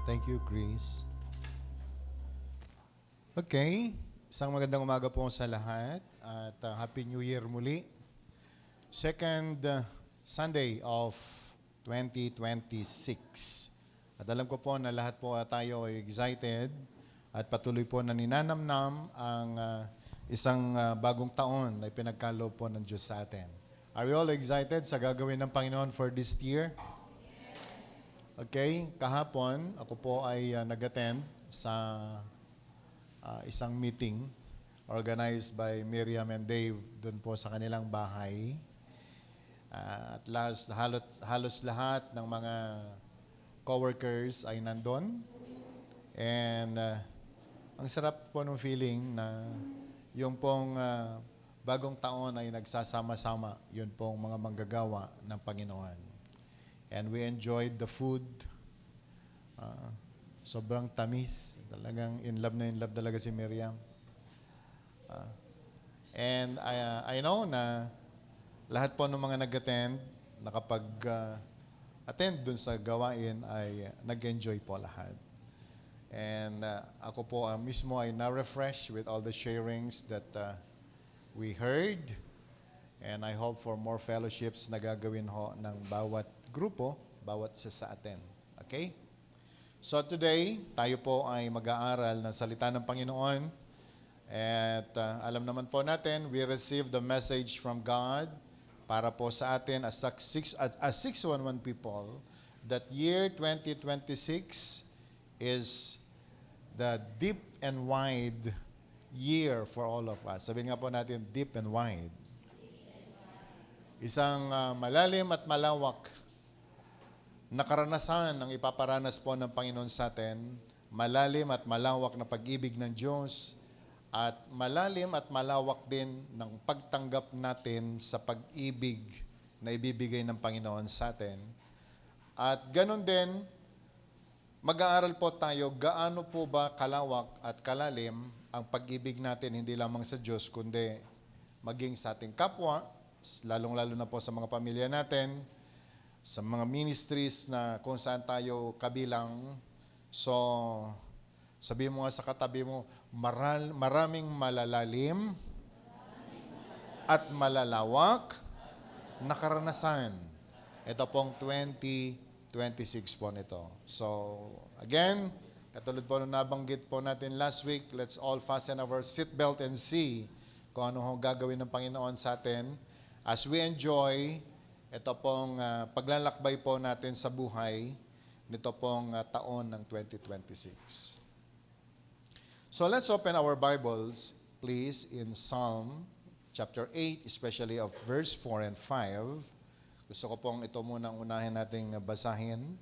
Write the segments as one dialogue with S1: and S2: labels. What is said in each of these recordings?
S1: Thank you, Chris. Okay, isang magandang umaga po sa lahat at Happy New Year muli. Second Sunday of 2026. At alam ko po na lahat po tayo ay excited at patuloy po na ninanamnam ang isang bagong taon na ipinagkaloob po ng Diyos sa atin. Are you all excited sa gagawin ng Panginoon for this year? Okay, kahapon ako po ay nag-attend sa isang meeting organized by Miriam and Dave doon po sa kanilang bahay. At halos lahat ng mga coworkers ay nandun. And ang sarap po ng feeling na yung pong bagong taon ay nagsasama-sama yun pong mga manggagawa ng Panginoon. And we enjoyed the food. Sobrang tamis. Talagang in love talaga si Miriam. And I know na lahat po ng mga nag-attend, nakapag-attend dun sa gawain ay nag-enjoy po lahat. And ako po mismo ay na-refresh with all the sharings that we heard. And I hope for more fellowships na gagawin ho ng bawat grupo, bawat isa sa atin. Okay? So today, tayo po ay mag-aaral ng salita ng Panginoon. At alam naman po natin, we received the message from God para po sa atin as 611 people that year 2026 is the deep and wide year for all of us. Sabihin nga po natin, deep and wide. Isang malalim at malawak na karanasan ang ipaparanas po ng Panginoon sa atin, malalim at malawak na pag-ibig ng Diyos, at malalim at malawak din ng pagtanggap natin sa pag-ibig na ibibigay ng Panginoon sa atin. At ganun din, mag-aaral po tayo gaano po ba kalawak at kalalim ang pag-ibig natin hindi lamang sa Diyos, kundi maging sa ating kapwa, lalong-lalo na po sa mga pamilya natin, sa mga ministries na kung saan tayo kabilang. So, sabi mo nga sa katabi mo, maraming malalalim at malalawak na karanasan. Ito pong 2026 po nito. So, again, katulad po nung nabanggit po natin last week, let's all fasten our seatbelt and see kung ano hong gagawin ng Panginoon sa atin as we enjoy ito pong paglalakbay po natin sa buhay nito pong taon ng 2026. So let's open our Bibles, please, in Psalm chapter 8, especially of verse 4 and 5. Gusto ko pong ito munang unahin nating basahin.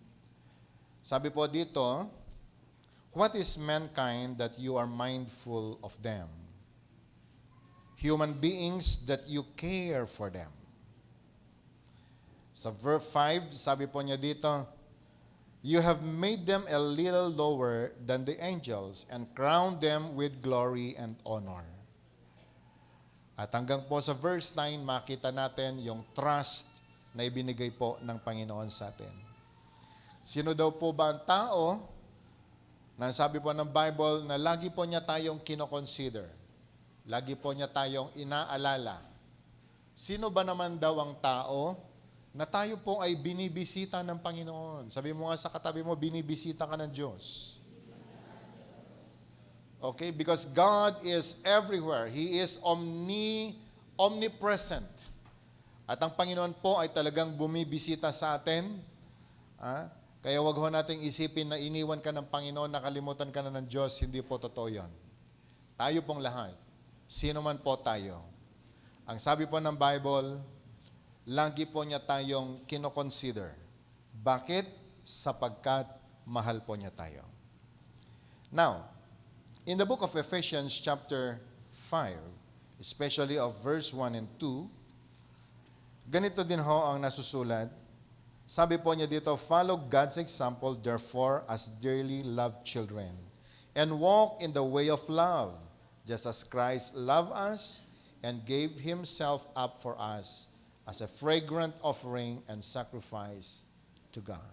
S1: Sabi po dito, "What is mankind that you are mindful of them? Human beings that you care for them." Sa verse 5, sabi po niya dito, "You have made them a little lower than the angels and crowned them with glory and honor." At hanggang po sa verse 9, makita natin yung trust na ibinigay po ng Panginoon sa atin. Sino daw po ba ang tao na sabi po ng Bible na lagi po niya tayong kinoconsider? Lagi po niya tayong inaalala. Sino ba naman daw ang tao na tayo po ay binibisita ng Panginoon? Sabi mo nga sa katabi mo, binibisita ka ng Diyos. Okay? Because God is everywhere. He is omnipresent. At ang Panginoon po ay talagang bumibisita sa atin. Kaya wag ho nating isipin na iniwan ka ng Panginoon, nakalimutan ka na ng Diyos. Hindi po totoo yan. Tayo pong lahat. Sino man po tayo. Ang sabi po ng Bible, lagi po niya tayong kinoconsider. Bakit? Sapagkat mahal po niya tayo. Now, in the book of Ephesians chapter 5, especially of verse 1 and 2, ganito din ho ang nasusulat. Sabi po niya dito, "Follow God's example, therefore, as dearly loved children, and walk in the way of love, just as Christ loved us and gave Himself up for us, as a fragrant offering and sacrifice to God."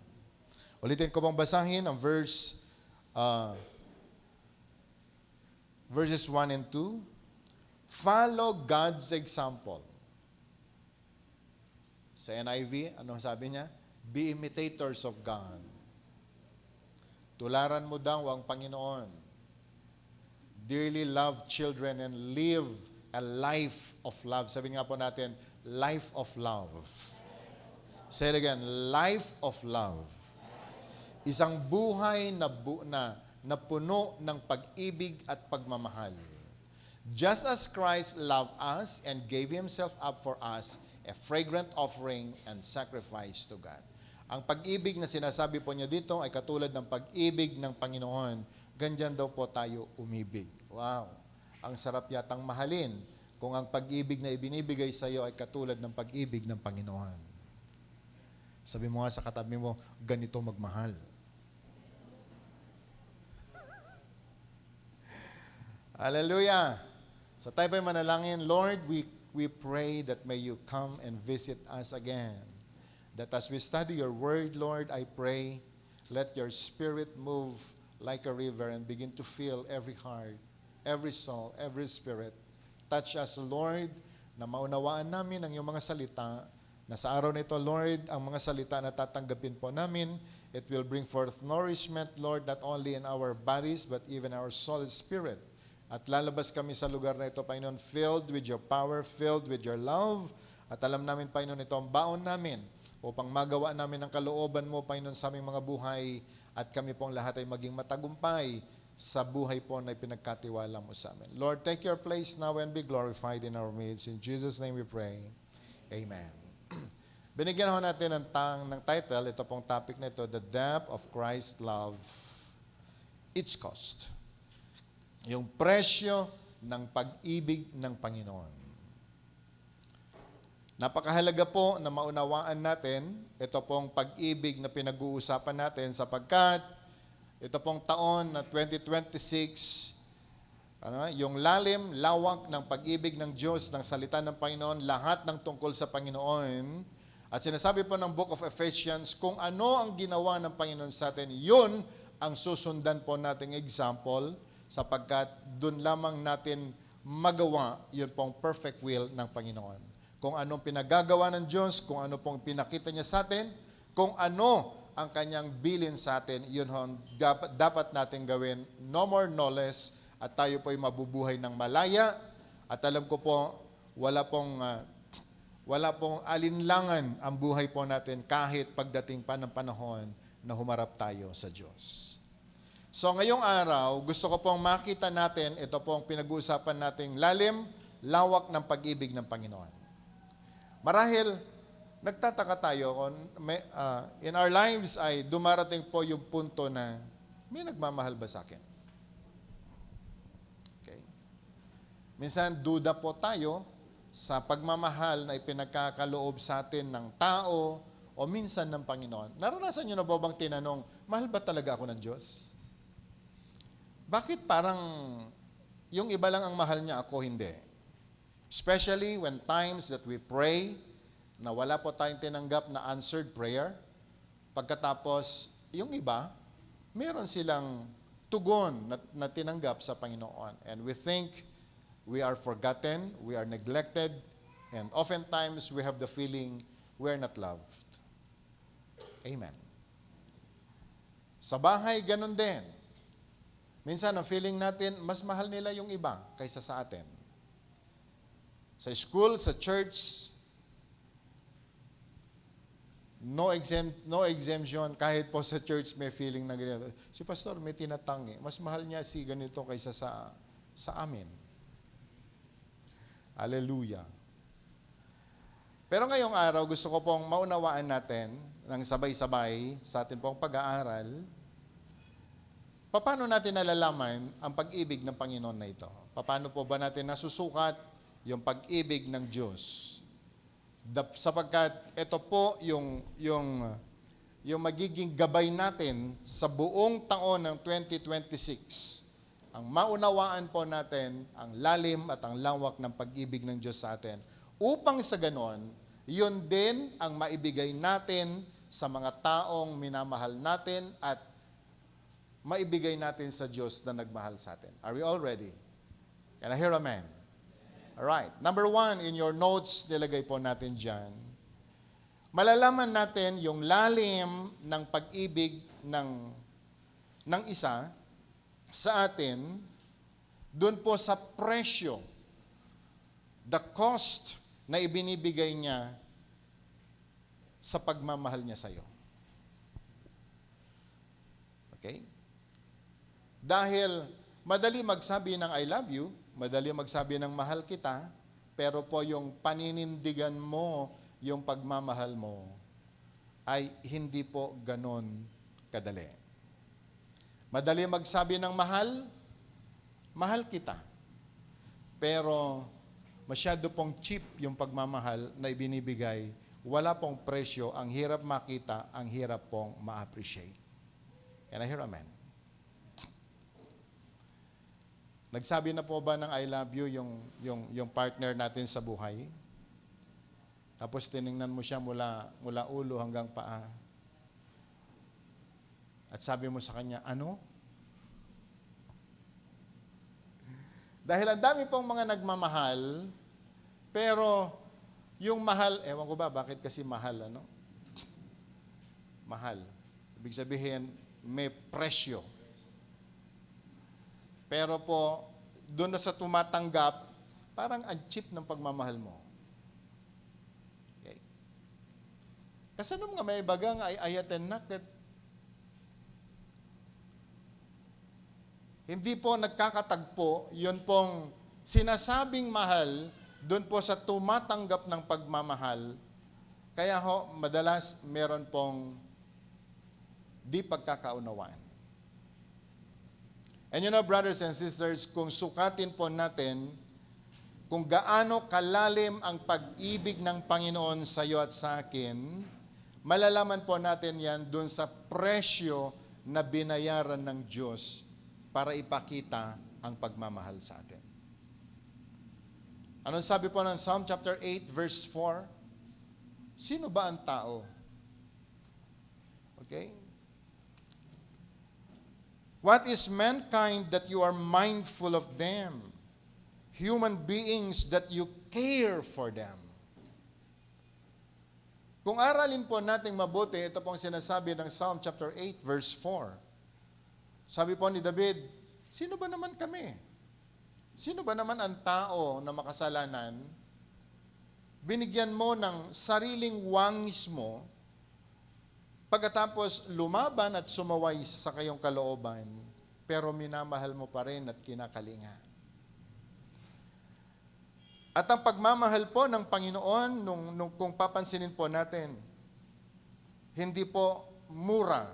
S1: Ulitin ko pong basahin ang verse uh, verses 1 and 2. Follow God's example. Sa NIV, ano sabi niya? Be imitators of God. Tularan mo daw ang Panginoon. Dearly love children and live a life of love. Sabi nga po natin, life of love. Say it again, life of love. Isang buhay na puno ng pag-ibig at pagmamahal. Just as Christ loved us and gave Himself up for us, a fragrant offering and sacrifice to God. Ang pag-ibig na sinasabi po niya dito ay katulad ng pag-ibig ng Panginoon. Ganyan daw po tayo umibig. Wow! Ang sarap yatang mahalin kung ang pag-ibig na ibinibigay sa iyo ay katulad ng pag-ibig ng Panginoon. Sabi mo nga sa katabi mo, ganito magmahal. Hallelujah! Sa tayo po'y manalangin, Lord, we pray that may you come and visit us again. That as we study your word, Lord, I pray, let your spirit move like a river and begin to fill every heart, every soul, every spirit. Touch us, Lord, na maunawaan namin ang iyong mga salita, na sa araw na ito, Lord, ang mga salita na tatanggapin po namin, it will bring forth nourishment, Lord, not only in our bodies, but even our soul and spirit. At lalabas kami sa lugar na ito, Panginoon, filled with your power, filled with your love. At alam namin, Panginoon, ito ang baon namin upang magawa namin ang kalooban mo, Panginoon, sa aming mga buhay. At kami pong lahat ay maging matagumpay sa buhay po na pinagkatiwala mo sa amin. Lord, take your place now and be glorified in our midst. In Jesus' name we pray. Amen. Binigyan ho natin ng title, ito pong topic na ito, The Depth of Christ's Love, Its Cost. Yung presyo ng pag-ibig ng Panginoon. Napakahalaga po na maunawaan natin ito pong pag-ibig na pinag-uusapan natin sapagkat ito pong taon na 2026, yung lalim, lawak ng pag-ibig ng Diyos, ng salita ng Panginoon, lahat ng tungkol sa Panginoon. At sinasabi po ng Book of Ephesians, kung ano ang ginawa ng Panginoon sa atin, yun ang susundan po nating example sapagkat doon lamang natin magawa yun pong perfect will ng Panginoon. Kung anong pinagagawa ng Diyos, kung ano pong pinakita niya sa atin, kung ano ang kanyang bilin sa atin, yun ho, dapat natin gawin, no more, no less, at tayo po'y mabubuhay ng malaya. At alam ko po, wala pong alinlangan ang buhay po natin kahit pagdating pa ng panahon na humarap tayo sa Diyos. So ngayong araw, gusto ko pong makita natin, ito pong pinag-uusapan nating lalim, lawak ng pag-ibig ng Panginoon. Marahil, nagtataka tayo kung in our lives ay dumarating po yung punto na may nagmamahal ba sa akin? Okay. Minsan, duda po tayo sa pagmamahal na ipinagkakaloob sa atin ng tao o minsan ng Panginoon. Naranasan nyo na ba bang tinanong, mahal ba talaga ako ng Diyos? Bakit parang yung iba lang ang mahal niya, ako hindi? Especially when times that we pray, na wala po tayong tinanggap na answered prayer. Pagkatapos, yung iba, meron silang tugon na tinanggap sa Panginoon. And we think we are forgotten, we are neglected, and oftentimes we have the feeling we are not loved. Amen. Sa bahay, ganun din. Minsan, ang feeling natin, mas mahal nila yung iba kaysa sa atin. Sa school, sa church, no exemption. Kahit po sa church may feeling na ganito. Si pastor may tinatangi. Mas mahal niya si ganito kaysa sa amin. Hallelujah. Pero ngayong araw, gusto ko pong maunawaan natin ng sabay-sabay sa atin pong pag-aaral, paano natin nalalaman ang pag-ibig ng Panginoon na ito? Paano po ba natin nasusukat yung pag-ibig ng Diyos? Sapagkat ito po yung magiging gabay natin sa buong taon ng 2026. Ang maunawaan po natin ang lalim at ang lawak ng pag-ibig ng Diyos sa atin. Upang sa ganon, yun din ang maibigay natin sa mga taong minamahal natin at maibigay natin sa Diyos na nagmahal sa atin. Are we all ready? Can I hear amen? Alright. Number 1, in your notes, nilagay po natin dyan. Malalaman natin yung lalim ng pag-ibig ng isa sa atin doon po sa presyo, the cost na ibinibigay niya sa pagmamahal niya sa iyo. Okay? Dahil madali magsabi ng I love you, madali magsabi ng mahal kita, pero po yung paninindigan mo, yung pagmamahal mo, ay hindi po ganon kadali. Madali magsabi ng mahal, mahal kita. Pero masyado pong cheap yung pagmamahal na ibinibigay, wala pong presyo, ang hirap makita, ang hirap pong ma-appreciate. Can I hear amen? Nagsabi na po ba ng I love you yung partner natin sa buhay? Tapos tiningnan mo siya mula ulo hanggang paa. At sabi mo sa kanya, ano? Dahil ang dami pong mga nagmamahal, pero yung mahal, ewan ko ba, bakit kasi mahal, ano? Mahal. Ibig sabihin, may presyo. Pero po, doon na sa tumatanggap, parang ang cheap ng pagmamahal mo. Okay? Kasi nung nga may bagang ay ayaten nakit, hindi po nagkakatagpo, yun pong sinasabing mahal, doon po sa tumatanggap ng pagmamahal, kaya ho, madalas meron pong di pagkakaunawaan. And you know, brothers and sisters, kung sukatin po natin kung gaano kalalim ang pag-ibig ng Panginoon sa iyo at sa akin, malalaman po natin yan dun sa presyo na binayaran ng Diyos para ipakita ang pagmamahal sa atin. Anong sabi po ng Psalm chapter 8, verse 4? Sino ba ang tao? Okay? What is mankind that you are mindful of them? Human beings that you care for them. Kung aralin po nating mabuti, ito pong sinasabi ng Psalm chapter 8, verse 4. Sabi po ni David, sino ba naman kami? Sino ba naman ang tao na makasalanan? Binigyan mo ng sariling wangis mo, pagkatapos lumaban at sumaway sa kayong kalooban, pero minamahal mo pa rin at kinakalinga. At ang pagmamahal po ng Panginoon, kung papansinin po natin, hindi po mura,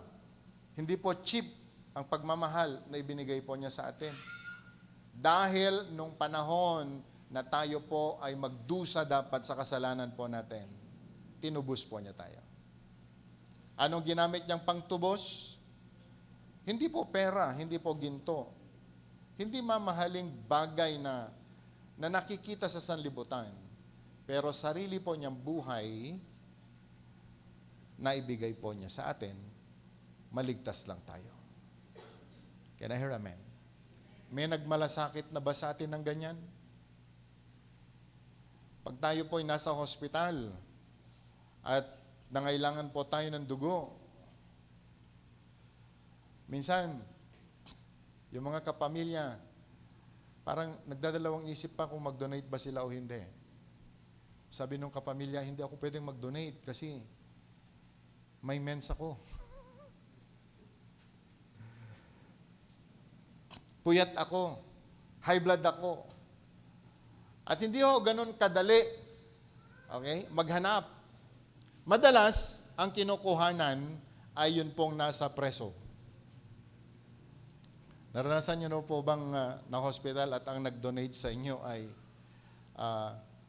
S1: hindi po cheap ang pagmamahal na ibinigay po niya sa atin. Dahil nung panahon na tayo po ay magdusa dapat sa kasalanan po natin, tinubos po niya tayo. Anong ginamit niyang pangtubos? Hindi po pera, hindi po ginto. Hindi mamahaling bagay na nakikita sa sanlibutan. Pero sarili po niyang buhay na ibigay po niya sa atin, maligtas lang tayo. Can I hear amen? May nagmalasakit na ba sa atin ng ganyan? Pag tayo po ay nasa hospital at nangailangan po tayo ng dugo, minsan, yung mga kapamilya, parang nagdadalawang isip pa kung mag-donate ba sila o hindi. Sabi nung kapamilya, hindi ako pwedeng mag-donate kasi may mens ako. Puyat ako. High blood ako. At hindi ho ganun kadali, okay, maghanap. Madalas, ang kinukuhanan ay yun pong nasa preso. Naranasan niyo po bang na-hospital at ang nag-donate sa inyo ay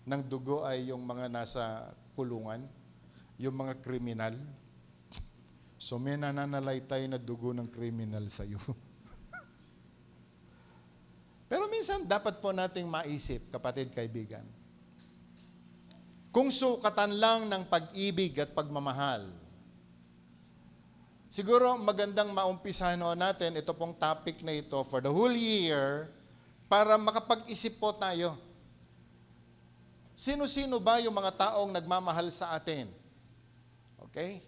S1: ng dugo ay yung mga nasa kulungan, yung mga kriminal? So may nananalaytay na dugo ng kriminal sa iyo. Pero minsan dapat po nating maisip, kapatid, kaibigan, kung sukatan lang ng pag-ibig at pagmamahal, Siguro magandang maumpisahan natin ito pong topic na ito for the whole year para makapag-isip po tayo. Sino-sino ba yung mga taong nagmamahal sa atin? Okay?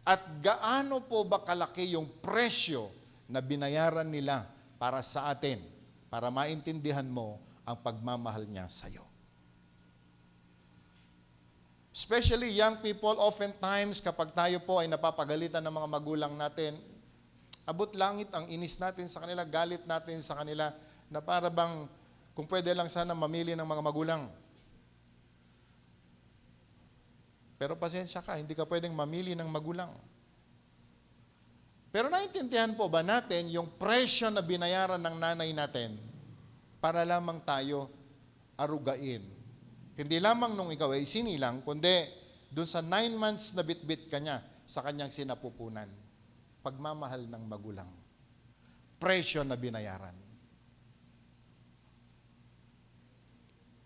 S1: At gaano po ba kalaki yung presyo na binayaran nila para sa atin, para maintindihan mo ang pagmamahal niya sa iyo? Especially young people, oftentimes kapag tayo po ay napapagalitan ng mga magulang natin, abot langit ang inis natin sa kanila, galit natin sa kanila, na para bang kung pwede lang sana mamili ng mga magulang. Pero pasensya ka, hindi ka pwedeng mamili ng magulang. Pero naintindihan po ba natin yung presyo na binayaran ng nanay natin para lamang tayo arugain? Hindi lamang nung ikaw ay sinilang, kundi doon sa 9 months na bitbit ka niya sa kanyang sinapupunan. Pagmamahal ng magulang. Presyo na binayaran.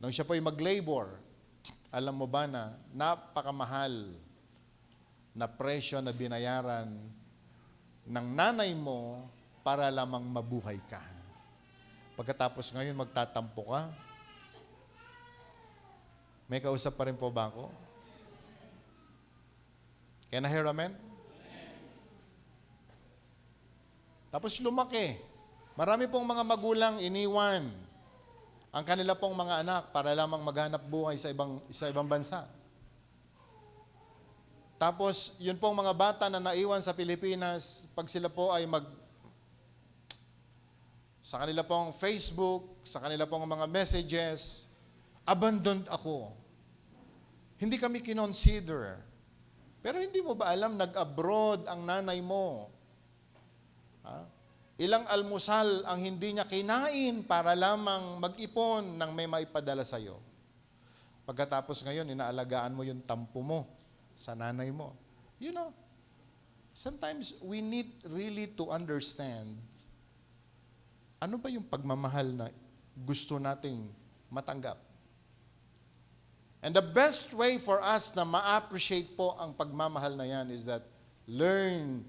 S1: Nung siya po ay mag-labor, alam mo ba na napakamahal na presyo na binayaran ng nanay mo para lamang mabuhay ka. Pagkatapos ngayon magtatampo ka, may kausap pa rin po ba ako? Can I hear amen? Tapos lumaki. Marami pong mga magulang iniwan ang kanila pong mga anak para lamang maghanap buhay sa ibang bansa. Tapos, yun pong mga bata na naiwan sa Pilipinas, pag sila po ay sa kanila pong Facebook, sa kanila pong mga messages, abandoned ako. Hindi kami kinonsider. Pero hindi mo ba alam, nag-abroad ang nanay mo? Ha? Ilang almusal ang hindi niya kinain para lamang mag-ipon ng may maipadala sa iyo. Pagkatapos ngayon, inaalagaan mo yung tampo mo sa nanay mo. You know, sometimes we need really to understand ano ba yung pagmamahal na gusto nating matanggap. And the best way for us na ma-appreciate po ang pagmamahal na yan is that learn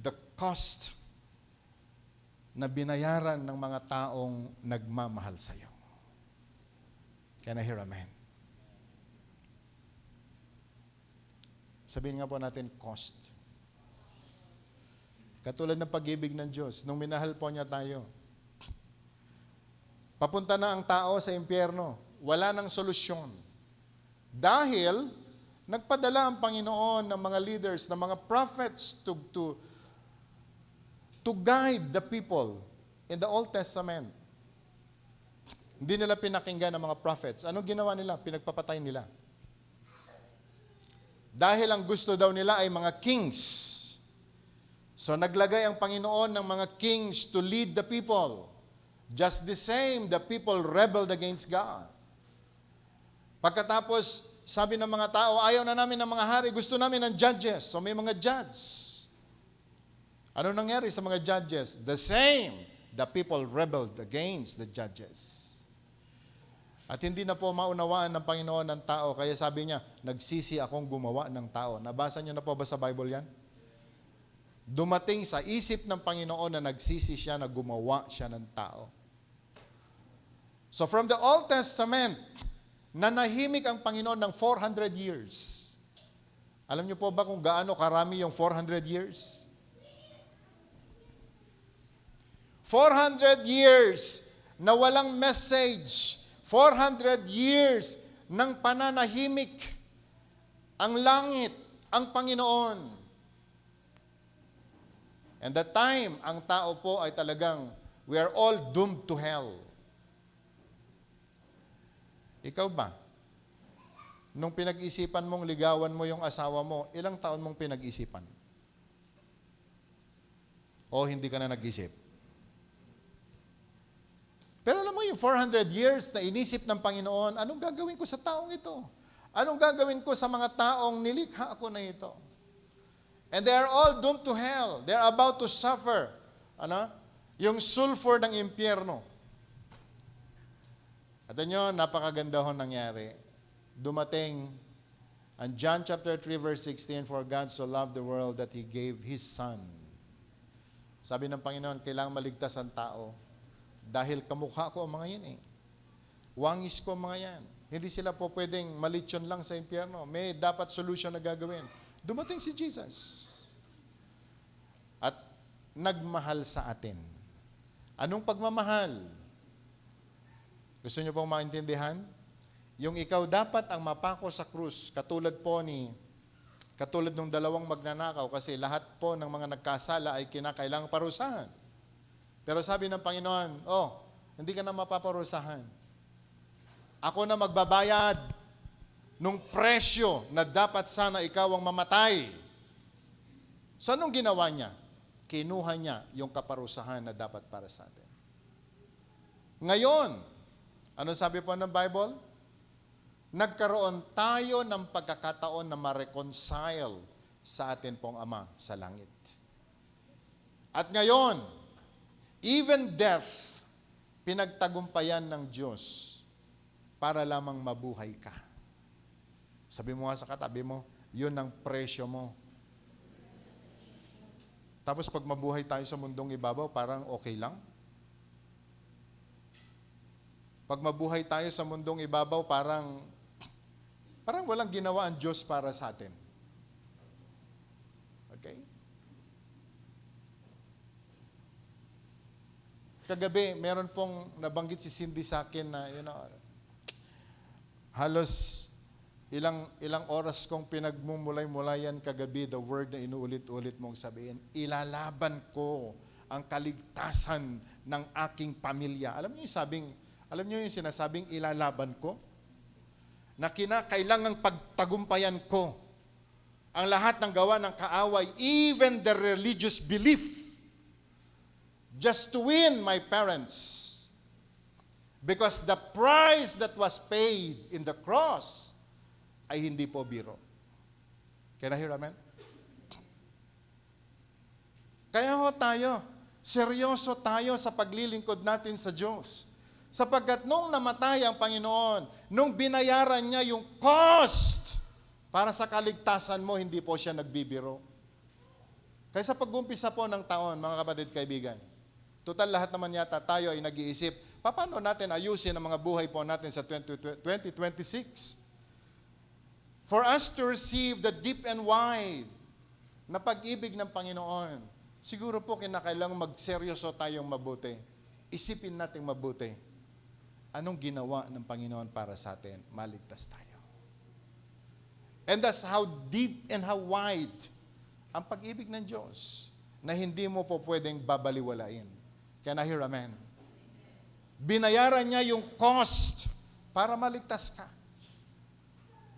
S1: the cost na binayaran ng mga taong nagmamahal sa iyo. Can I hear amen? Sabihin nga po natin, cost. Katulad ng pag-ibig ng Diyos, nung minahal po niya tayo. Papunta na ang tao sa impyerno. Wala nang solusyon. Dahil nagpadala ang Panginoon ng mga leaders, ng mga prophets to guide the people in the Old Testament. Hindi nila pinakinggan ang mga prophets. Anong ginawa nila? Pinagpapatay nila. Dahil ang gusto daw nila ay mga kings. So naglagay ang Panginoon ng mga kings to lead the people. Just the same, the people rebelled against God. Pagkatapos, sabi ng mga tao, ayaw na namin ng mga hari, gusto namin ng judges. So may mga judges. Ano nangyari sa mga judges? The same. The people rebelled against the judges. At hindi na po maunawaan ng Panginoon ng tao, kaya sabi niya, nagsisi akong gumawa ng tao. Nabasa niyo na po ba sa Bible yan? Dumating sa isip ng Panginoon na nagsisi siya, na gumawa siya ng tao. So from the Old Testament, nanahimik ang Panginoon ng 400 years. Alam niyo po ba kung gaano karami yung 400 years? 400 years na walang message. 400 years ng pananahimik. Ang langit, ang Panginoon. And that time, ang tao po ay talagang, we are all doomed to hell. Ikaw ba? Nung pinag-isipan mong ligawan mo yung asawa mo, ilang taon mong pinag-isipan? O hindi ka na nag-isip? Pero alam mo yung 400 years na inisip ng Panginoon, anong gagawin ko sa taong ito? Anong gagawin ko sa mga taong nilikha ako na ito? And they are all doomed to hell. They are about to suffer. Yung sulfur ng impyerno. At nyo, napakaganda ho nangyari. Dumating And John chapter 3 verse 16, for God so loved the world that He gave His Son. Sabi ng Panginoon, kailangang maligtas ang tao dahil kamukha ko ang mga yan eh. Wangis ko ang mga yan. Hindi sila po pwedeng malitsyon lang sa impyerno. May dapat solution na gagawin. Dumating si Jesus. At nagmahal sa atin. Anong pagmamahal? Gusto niyo pong maintindihan? Yung ikaw dapat ang mapako sa krus, katulad ng dalawang magnanakaw, kasi lahat po ng mga nagkasala ay kinakailangang parusahan. Pero sabi ng Panginoon, hindi ka na mapaparusahan. Ako na magbabayad nung presyo na dapat sana ikaw ang mamatay. So anong ginawa niya? Kinuha niya yung kaparusahan na dapat para sa atin. Ngayon, anong sabi po ng Bible? Nagkaroon tayo ng pagkakataon na ma-reconcile sa atin pong Ama sa langit. At ngayon, even death, pinagtagumpayan ng Diyos para lamang mabuhay ka. Sabi mo nga sa katabi mo, yun ang presyo mo. Tapos pag mabuhay tayo sa mundong ibabaw, parang okay lang. Pag mabuhay tayo sa mundong ibabaw, parang walang ginawa ang Diyos para sa atin. Okay? Kagabi, meron pong nabanggit si Cindy sa akin na, halos ilang oras kong pinagmumulay-mulayan kagabi, the word na inuulit-ulit mong sabihin, ilalaban ko ang kaligtasan ng aking pamilya. Alam niyo yung sinasabing ilalaban ko? Na kinakailangang pagtagumpayan ko ang lahat ng gawa ng kaaway, even the religious belief, just to win my parents. Because the price that was paid in the cross ay hindi po biro. Can I hear amen? Kaya ho tayo, seryoso tayo sa paglilingkod natin sa Diyos. Sapagkat nung namatay ang Panginoon, nung binayaran niya yung cost para sa kaligtasan mo, hindi po siya nagbibiro. Kaya sa pag-umpisa po ng taon, mga kapatid, kaibigan, total lahat naman yata tayo ay nag-iisip, paano natin ayusin ang mga buhay po natin sa 2026? For us to receive the deep and wide na pag-ibig ng Panginoon, siguro po kinakailangan magseryoso tayong mabuti. Isipin natin mabuti. Anong ginawa ng Panginoon para sa atin? Maligtas tayo. And that's how deep and how wide ang pag-ibig ng Diyos na hindi mo po pwedeng babaliwalain. Can I hear amen? Binayaran niya yung cost para maligtas ka.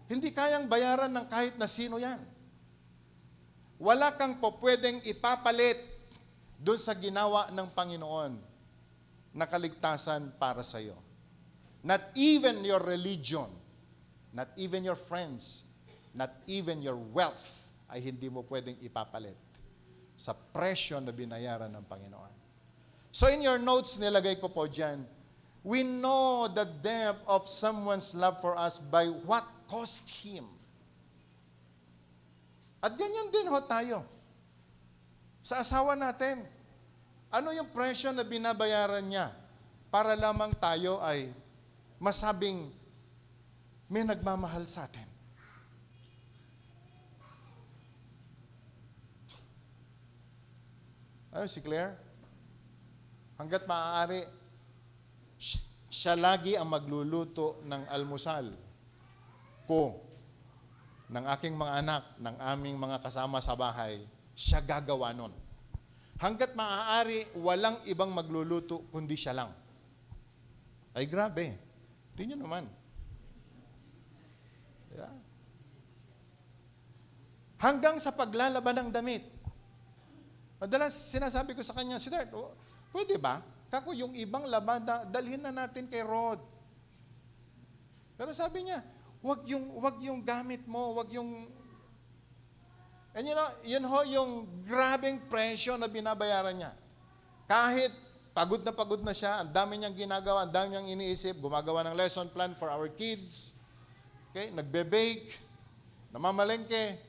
S1: Hindi kayang bayaran ng kahit na sino yan. Wala kang po pwedeng ipapalit doon sa ginawa ng Panginoon na kaligtasan para sa iyo. Not even your religion, not even your friends, not even your wealth ay hindi mo pwedeng ipapalit sa presyo na binayaran ng Panginoon. So in your notes, nilagay ko po dyan, we know the depth of someone's love for us by what cost Him. At ganyan din ho tayo. Sa asawa natin, ano yung presyo na binabayaran niya para lamang tayo ay masabing may nagmamahal sa atin? Ayun, si Claire, hanggat maaari, siya lagi ang magluluto ng almusal ko, ng aking mga anak, ng aming mga kasama sa bahay. Siya gagawa nun. Hanggat maaari, walang ibang magluluto kundi siya lang. Ay grabe. Tingnan nyo naman. Yeah. Hanggang sa paglalaban ng damit. Madalas sinasabi ko sa kanya, Siddharth, pwede ba? Kako yung ibang labada, dalhin na natin kay Rod. Pero sabi niya, wag yung gamit mo, wag yung... And yun ho yung grabing presyo na binabayaran niya. Kahit pagod na siya, ang dami niyang ginagawa, ang dami niyang iniisip, gumagawa ng lesson plan for our kids, okay? Nagbe-bake, namamalengke.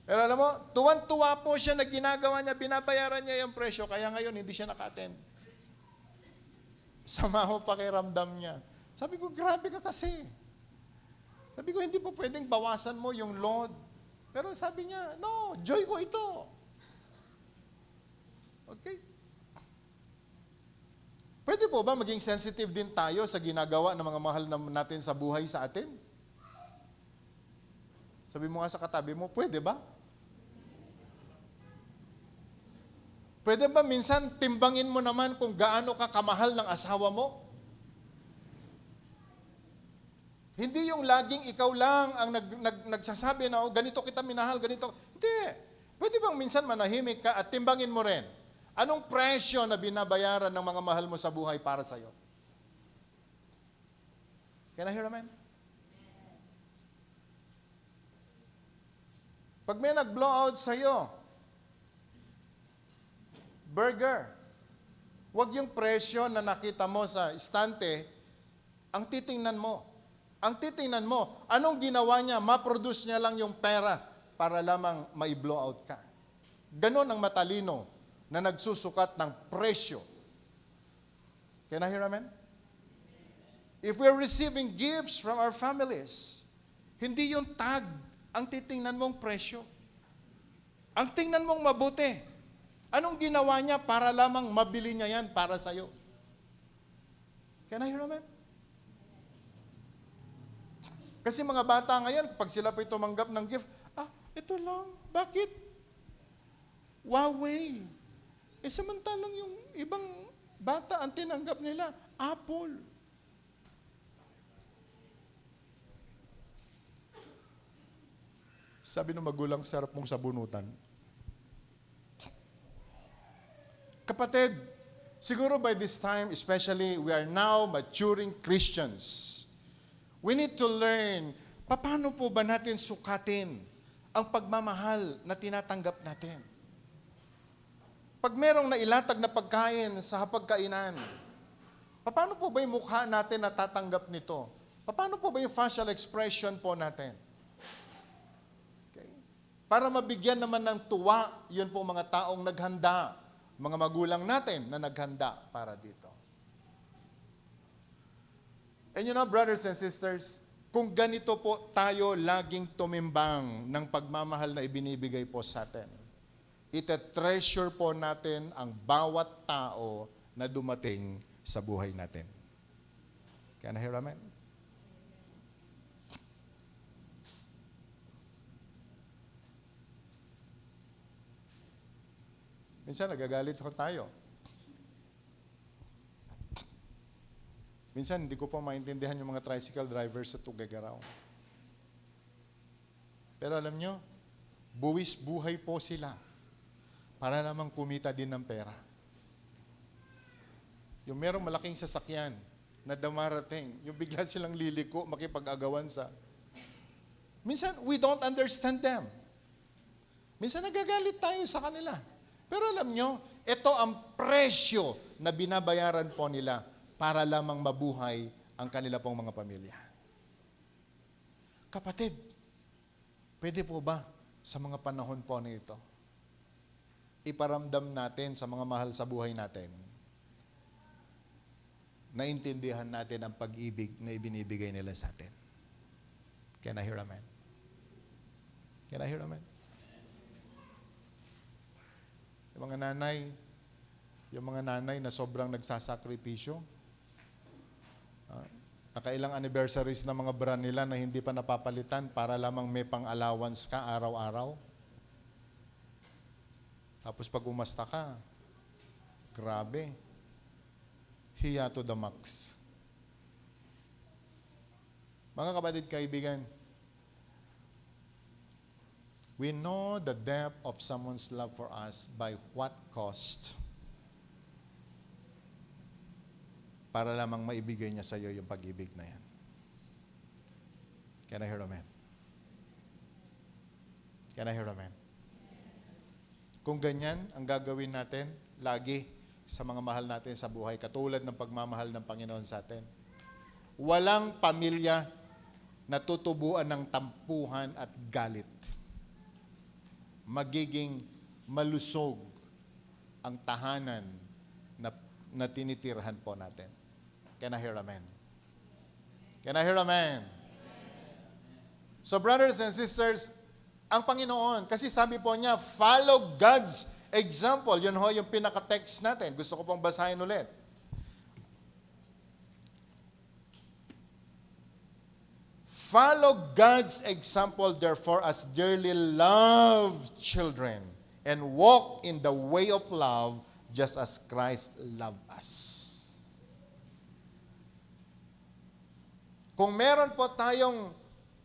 S1: Pero alam mo, tuwan-tuwa po siya na ginagawa niya, binabayaran niya yung presyo, kaya ngayon hindi siya naka-attend. Sama ho pakiramdam niya. Sabi ko, grabe ka kasi. Sabi ko, hindi po pwedeng bawasan mo yung load. Pero sabi niya, no, joy ko ito. Okay? Pwede po ba maging sensitive din tayo sa ginagawa ng mga mahal natin sa buhay sa atin? Sabi mo nga sa katabi mo, pwede ba? Pwede ba minsan timbangin mo naman kung gaano ka kamahal ng asawa mo? Hindi yung laging ikaw lang ang nagsasabi na, oh, ganito kita minahal, ganito. Hindi. Pwede bang minsan manahimik ka at timbangin mo rin? Anong presyo na binabayaran ng mga mahal mo sa buhay para sa'yo? Can I hear amen? Pag may nag-blow out sa'yo, burger, wag yung presyo na nakita mo sa istante, ang titingnan mo. Ang titingnan mo, anong ginawa niya? Ma-produce niya lang yung pera para lamang ma-blow out ka. Ganon ang matalino na nagsusukat ng presyo. Can I hear amen? If we're receiving gifts from our families, hindi yung tag ang titingnan mong presyo. Ang tingnan mong mabuti. Anong ginawa niya para lamang mabili niya yan para sa'yo? Can I hear amen? Kasi mga bata ngayon, pag sila po'y tumanggap ng gift, ito lang. Bakit? Huawei. Samantalang yung ibang bata ang tinanggap nila, Apple. Sabi ng magulang, sarap mong sabunutan. Kapatid, siguro by this time, especially, we are now maturing Christians. We need to learn, paano po ba natin sukatin ang pagmamahal na tinatanggap natin? Pag merong nailatag na pagkain sa hapagkainan, paano po ba yung mukha natin na tatanggap nito? Paano po ba yung facial expression po natin? Okay. Para mabigyan naman ng tuwa, yun po mga taong naghanda, mga magulang natin na naghanda para dito. And you know, brothers and sisters, kung ganito po tayo laging tumimbang ng pagmamahal na ibinibigay po sa atin, ite-treasure po natin ang bawat tao na dumating sa buhay natin. Can I hear amen? Minsan nagagalit ko tayo. Minsan, hindi ko pa maintindihan yung mga tricycle drivers sa Tuguegarao. Pero alam nyo, buwis buhay po sila para namang kumita din ng pera. Yung merong malaking sasakyan na dumarating, yung bigla silang liliko, makipag-agawan sa... Minsan, we don't understand them. Minsan, nagagalit tayo sa kanila. Pero alam nyo, ito ang presyo na binabayaran po nila para lamang mabuhay ang kanila pong mga pamilya. Kapatid, pwede po ba sa mga panahon po nito, iparamdam natin sa mga mahal sa buhay natin, naintindihan natin ang pag-ibig na ibinibigay nila sa atin? Can I hear amen? Can I hear amen? Yung mga nanay na sobrang nagsasakripisyo, nakailang anniversaries na mga brand nila na hindi pa napapalitan para lamang may pang-allowance ka araw-araw. Tapos pag umasta ka, grabe, hiya to the max. Mga kapatid, kaibigan, we know the depth of someone's love for us by what cost para lamang maibigay niya sa iyo yung pag-ibig na yan. Can I hear amen? Can I hear amen? Kung ganyan ang gagawin natin lagi sa mga mahal natin sa buhay, katulad ng pagmamahal ng Panginoon sa atin, walang pamilya natutubuan ng tampuhan at galit. Magiging malusog ang tahanan na tinitirhan po natin. Can I hear amen? Can I hear amen? So brothers and sisters, ang Panginoon, kasi sabi po niya, follow God's example. Yun ho yung pinaka-text natin. Gusto ko pong basahin ulit. Follow God's example, therefore, as dearly loved children, and walk in the way of love, just as Christ loved us. Kung meron po tayong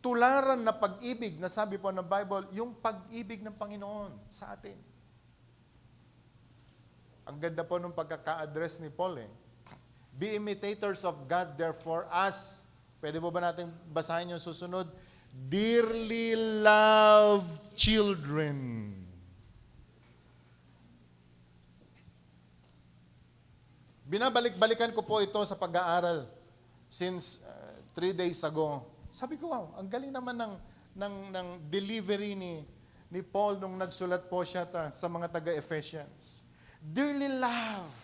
S1: tularan na pag-ibig, na sabi po ng Bible, yung pag-ibig ng Panginoon sa atin. Ang ganda po nung pagkaka-address ni Paul. Be imitators of God, therefore, as, pwede po ba natin basahin yung susunod? Dearly loved children. Binabalik-balikan ko po ito sa pag-aaral since 3 days ago. Sabi ko, wow, ang galing naman ng delivery ni Paul nung nagsulat po siya sa mga taga-Ephesians. Dearly love.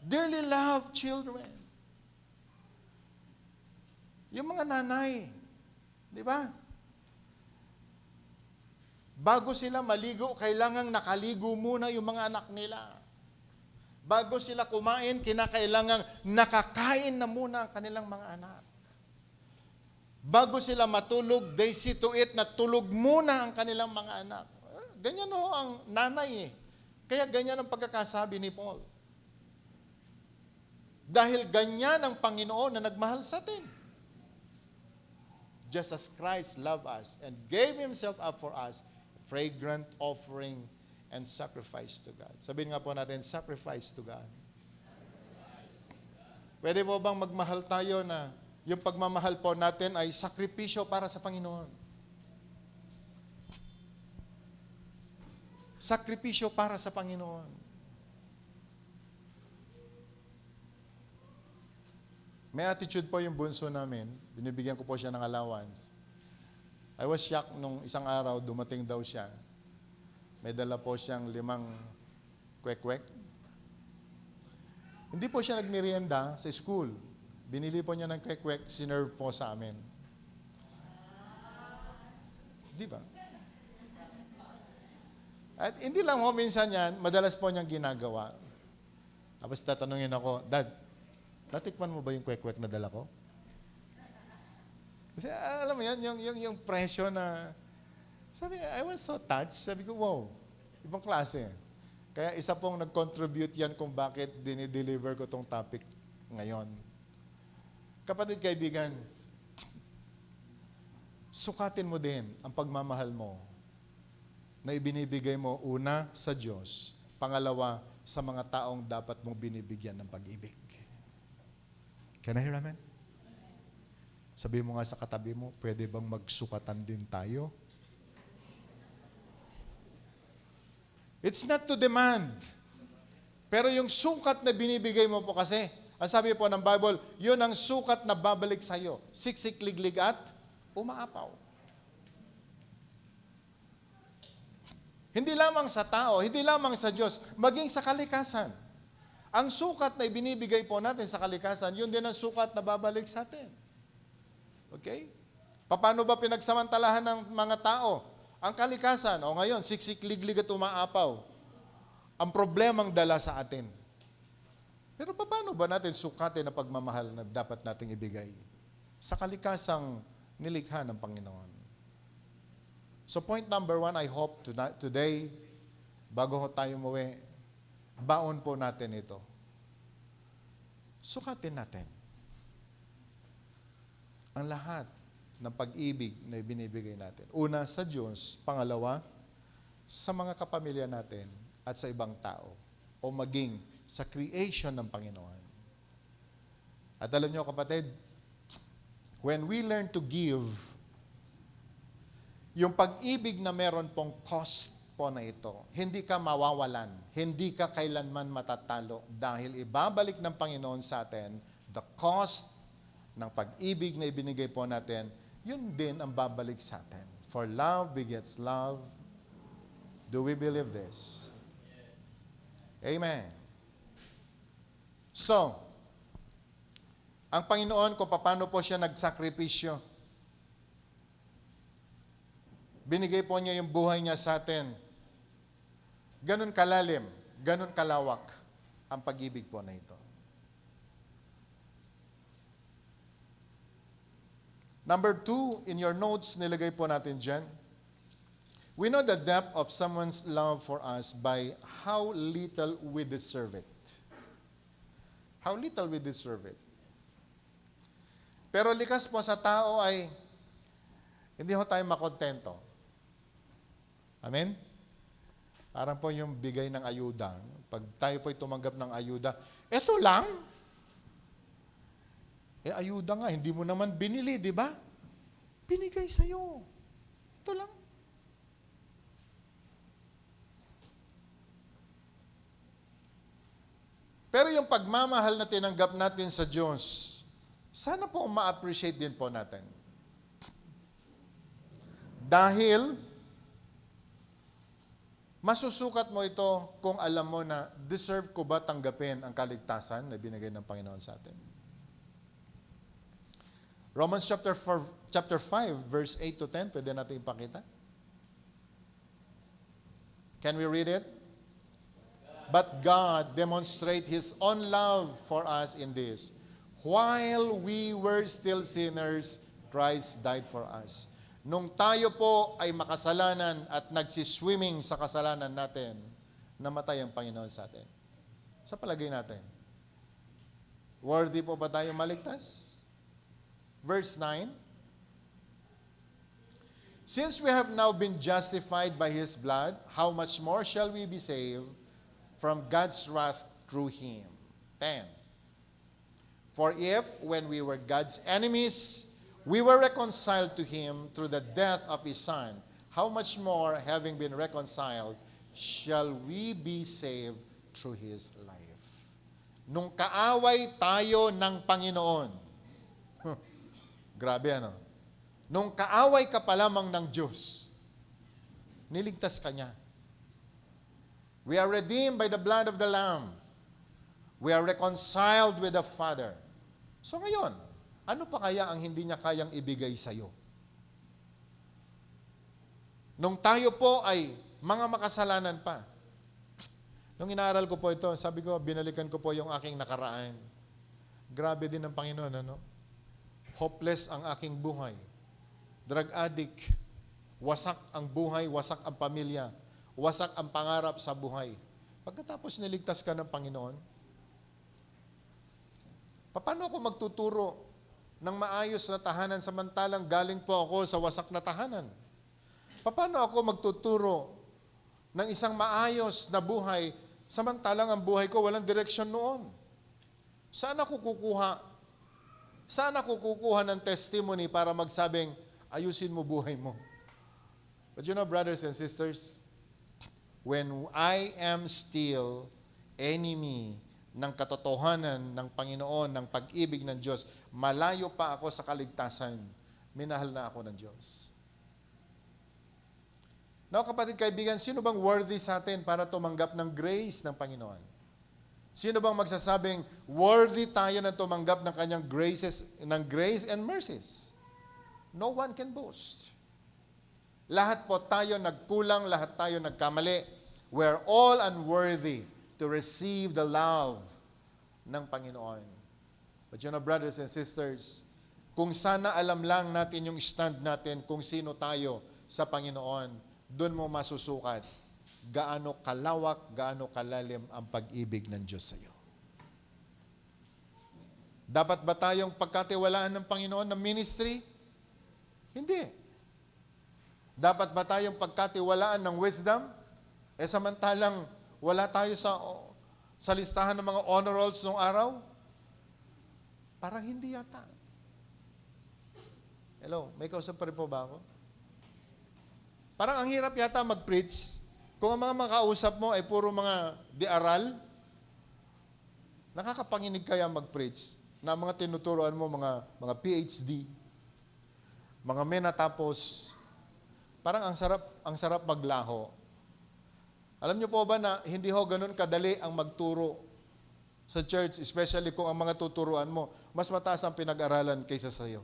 S1: Dearly love children. Yung mga nanay, di ba? Bago sila maligo, kailangang nakaligo muna yung mga anak nila. Bago sila kumain, kinakailangang nakakain na muna ang kanilang mga anak. Bago sila matulog, they see to it na tulog muna ang kanilang mga anak. Ganyan ho ang nanay . Kaya ganyan ang pagkakasabi ni Paul. Dahil ganyan ang Panginoon na nagmahal sa atin. Just as Christ loved us and gave Himself up for us, fragrant offering and sacrifice to God. Sabihin nga po natin, sacrifice to God. Pwede po bang magmahal tayo na yung pagmamahal po natin ay sakripisyo para sa Panginoon? Sakripisyo para sa Panginoon. May attitude po yung bunso namin. Binibigyan ko po siya ng allowance. I was shocked nung isang araw, dumating daw siya. May dala po siyang 5 kwek-kwek. Hindi po siya nagmerienda sa school. Binili po niya ng kwek-kwek, sinerve po sa amin. Di ba? At hindi lang ho minsan yan, madalas po niyang ginagawa. Tapos tatanungin ako, Dad, natikman mo ba yung kwek-kwek na dala ko? Kasi alam mo yan, yung presyo na, sabi, I was so touched. Sabi ko, wow, ibang klase. Kaya isa pong nag-contribute yan kung bakit dinideliver ko tong topic ngayon. Kapatid, kaibigan, sukatin mo din ang pagmamahal mo na ibinibigay mo una sa Diyos, pangalawa sa mga taong dapat mong binibigyan ng pag-ibig. Can I hear amen? Sabi mo nga sa katabi mo, pwede bang magsukatan din tayo? It's not to demand. Pero yung sukat na binibigay mo po kasi, ang sabi po ng Bible, yun ang sukat na babalik sa'yo. Siksik, liglig at umaapaw. Hindi lamang sa tao, hindi lamang sa Diyos, maging sa kalikasan. Ang sukat na ibinibigay po natin sa kalikasan, yun din ang sukat na babalik sa atin. Okay? Paano ba pinagsamantalahan ng mga tao? Ang kalikasan, o ngayon, siksik, liglig at umaapaw. Ang problemang dala sa atin. Pero paano ba natin sukatin ang pagmamahal na dapat nating ibigay? Sa kalikasang nilikha ng Panginoon. So point number 1, I hope today, bago tayo umuwi, baon po natin ito. Sukatin natin ang lahat ng pag-ibig na ibinibigay natin. Una, sa Diyos. Pangalawa, sa mga kapamilya natin at sa ibang tao. O maging sa creation ng Panginoon. At alam niyo kapatid, when we learn to give, yung pag-ibig na meron pong cost po na ito, hindi ka mawawalan, hindi ka kailanman matatalo dahil ibabalik ng Panginoon sa atin the cost ng pag-ibig na ibinigay po natin, yun din ang babalik sa atin. For love begets love. Do we believe this? Amen. So, ang Panginoon, kung paano po siya nagsakripisyo, binigay po niya yung buhay niya sa atin. Ganun kalalim, ganun kalawak ang pag-ibig po na ito. Number 2, in your notes, nilagay po natin dyan. We know the depth of someone's love for us by how little we deserve it. How little we deserve it. Pero likas po sa tao ay hindi ho tayo makontento. Amen? Parang po yung bigay ng ayuda. Pag tayo po'y tumanggap ng ayuda, eto lang. Ayuda nga, hindi mo naman binili, di ba? Binigay sa'yo. Ito lang. Pero yung pagmamahal na tinanggap natin sa Diyos, sana po ma-appreciate din po natin. Dahil, masusukat mo ito kung alam mo na deserve ko ba tanggapin ang kaligtasan na binigay ng Panginoon sa atin. Romans chapter 5, verse 8 to 10, pwede natin ipakita. Can we read it? But God demonstrate His own love for us in this. While we were still sinners, Christ died for us. Nung tayo po ay makasalanan at nagsiswimming sa kasalanan natin, namatay ang Panginoon sa atin. Sa palagay natin, worthy po ba tayo maligtas? Verse 9, since we have now been justified by His blood, how much more shall we be saved from God's wrath through Him? 10. For if, when we were God's enemies, we were reconciled to Him through the death of His Son, how much more, having been reconciled, shall we be saved through His life? Nung kaaway tayo ng Panginoon, grabe ano? Nung kaaway ka pa lamang ng Diyos, niligtas ka niya. We are redeemed by the blood of the Lamb. We are reconciled with the Father. So ngayon, ano pa kaya ang hindi niya kayang ibigay sa iyo? Nung tayo po ay mga makasalanan pa. Nung inaaral ko po ito, sabi ko, binalikan ko po yung aking nakaraan. Grabe din ang Panginoon, ano? Hopeless ang aking buhay. Drug addict. Wasak ang buhay, wasak ang pamilya. Wasak ang pangarap sa buhay. Pagkatapos niligtas ka ng Panginoon, paano ako magtuturo ng maayos na tahanan samantalang galing po ako sa wasak na tahanan? Paano ako magtuturo ng isang maayos na buhay samantalang ang buhay ko walang direksyon noon? Saan ako kukuha? Saan ako kukuha ng testimony para magsabing, ayusin mo buhay mo? But you know, brothers and sisters, when I am still enemy ng katotohanan ng Panginoon, ng pag-ibig ng Diyos, malayo pa ako sa kaligtasan, minahal na ako ng Diyos. Now, kapatid, kaibigan, sino bang worthy sa atin para tumanggap ng grace ng Panginoon? Sino bang magsasabing worthy tayo na tumanggap ng kanyang grace and mercies? No one can boast. Lahat po tayo nagkulang, lahat tayo nagkamali. We're all unworthy to receive the love ng Panginoon. But you know, brothers and sisters, kung sana alam lang natin yung stand natin kung sino tayo sa Panginoon, doon mo masusukat gaano kalawak, gaano kalalim ang pag-ibig ng Diyos sa iyo. Dapat ba tayong pagkatiwalaan ng Panginoon ng ministry? Hindi. Dapat ba tayong pagkatiwalaan ng wisdom? Samantalang wala tayo sa listahan ng mga honor rolls noong araw? Parang hindi yata. Hello, may kausap pa rin po ba ako? Parang ang hirap yata mag-preach. Kung ang mga makausap mo ay puro mga di-aral, nakakapanginig kaya mag-preach. na mga tinuturuan mo, mga PhD, mga may natapos, parang ang sarap maglaho. Alam niyo po ba na hindi ho ganun kadali ang magturo sa church, especially kung ang mga tuturuan mo, mas mataas ang pinag-aralan kaysa sa iyo.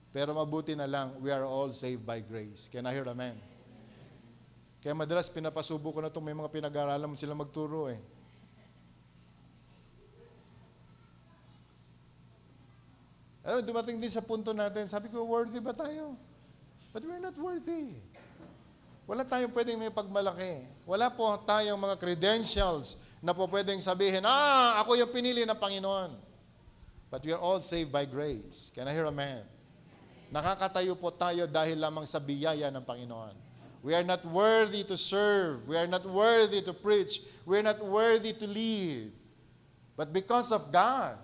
S1: Pero mabuti na lang, we are all saved by grace. Can I hear amen? Kaya madalas pinapasubo ko na itong may mga pinag-aralan mo sila magturo eh. Alam, dumating din sa punto natin, sabi ko, worthy ba tayo? But we're not worthy. Wala tayong pwedeng may pagmalaki. Wala po tayong mga credentials na po pwedeng sabihin, ako yung pinili ng Panginoon. But we are all saved by grace. Can I hear amen? Nakakatayo po tayo dahil lamang sa biyaya ng Panginoon. We are not worthy to serve. We are not worthy to preach. We are not worthy to lead. But because of God,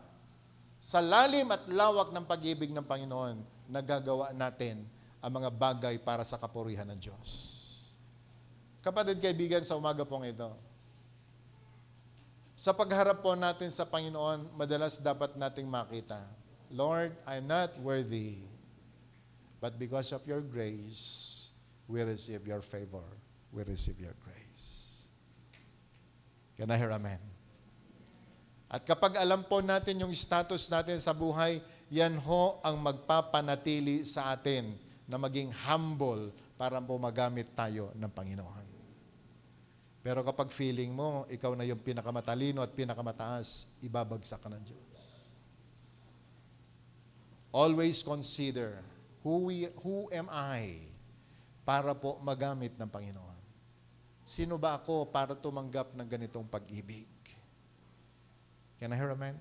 S1: sa lalim at lawak ng pag-ibig ng Panginoon, nagagawa natin ang mga bagay para sa kapurihan ng Diyos. Kapatid, kaibigan, sa umaga pong ito, sa pagharap po natin sa Panginoon, madalas dapat nating makita, Lord, I'm not worthy, but because of your grace, we receive your favor. We receive your grace. Can I hear amen? At kapag alam po natin yung status natin sa buhay, yan ho ang magpapanatili sa atin na maging humble para po magamit tayo ng Panginoon. Pero kapag feeling mo, ikaw na yung pinakamatalino at pinakamataas, ibabagsak ka ng Diyos. Always consider, who am I para po magamit ng Panginoon? Sino ba ako para tumanggap ng ganitong pag-ibig? Can I hear amen?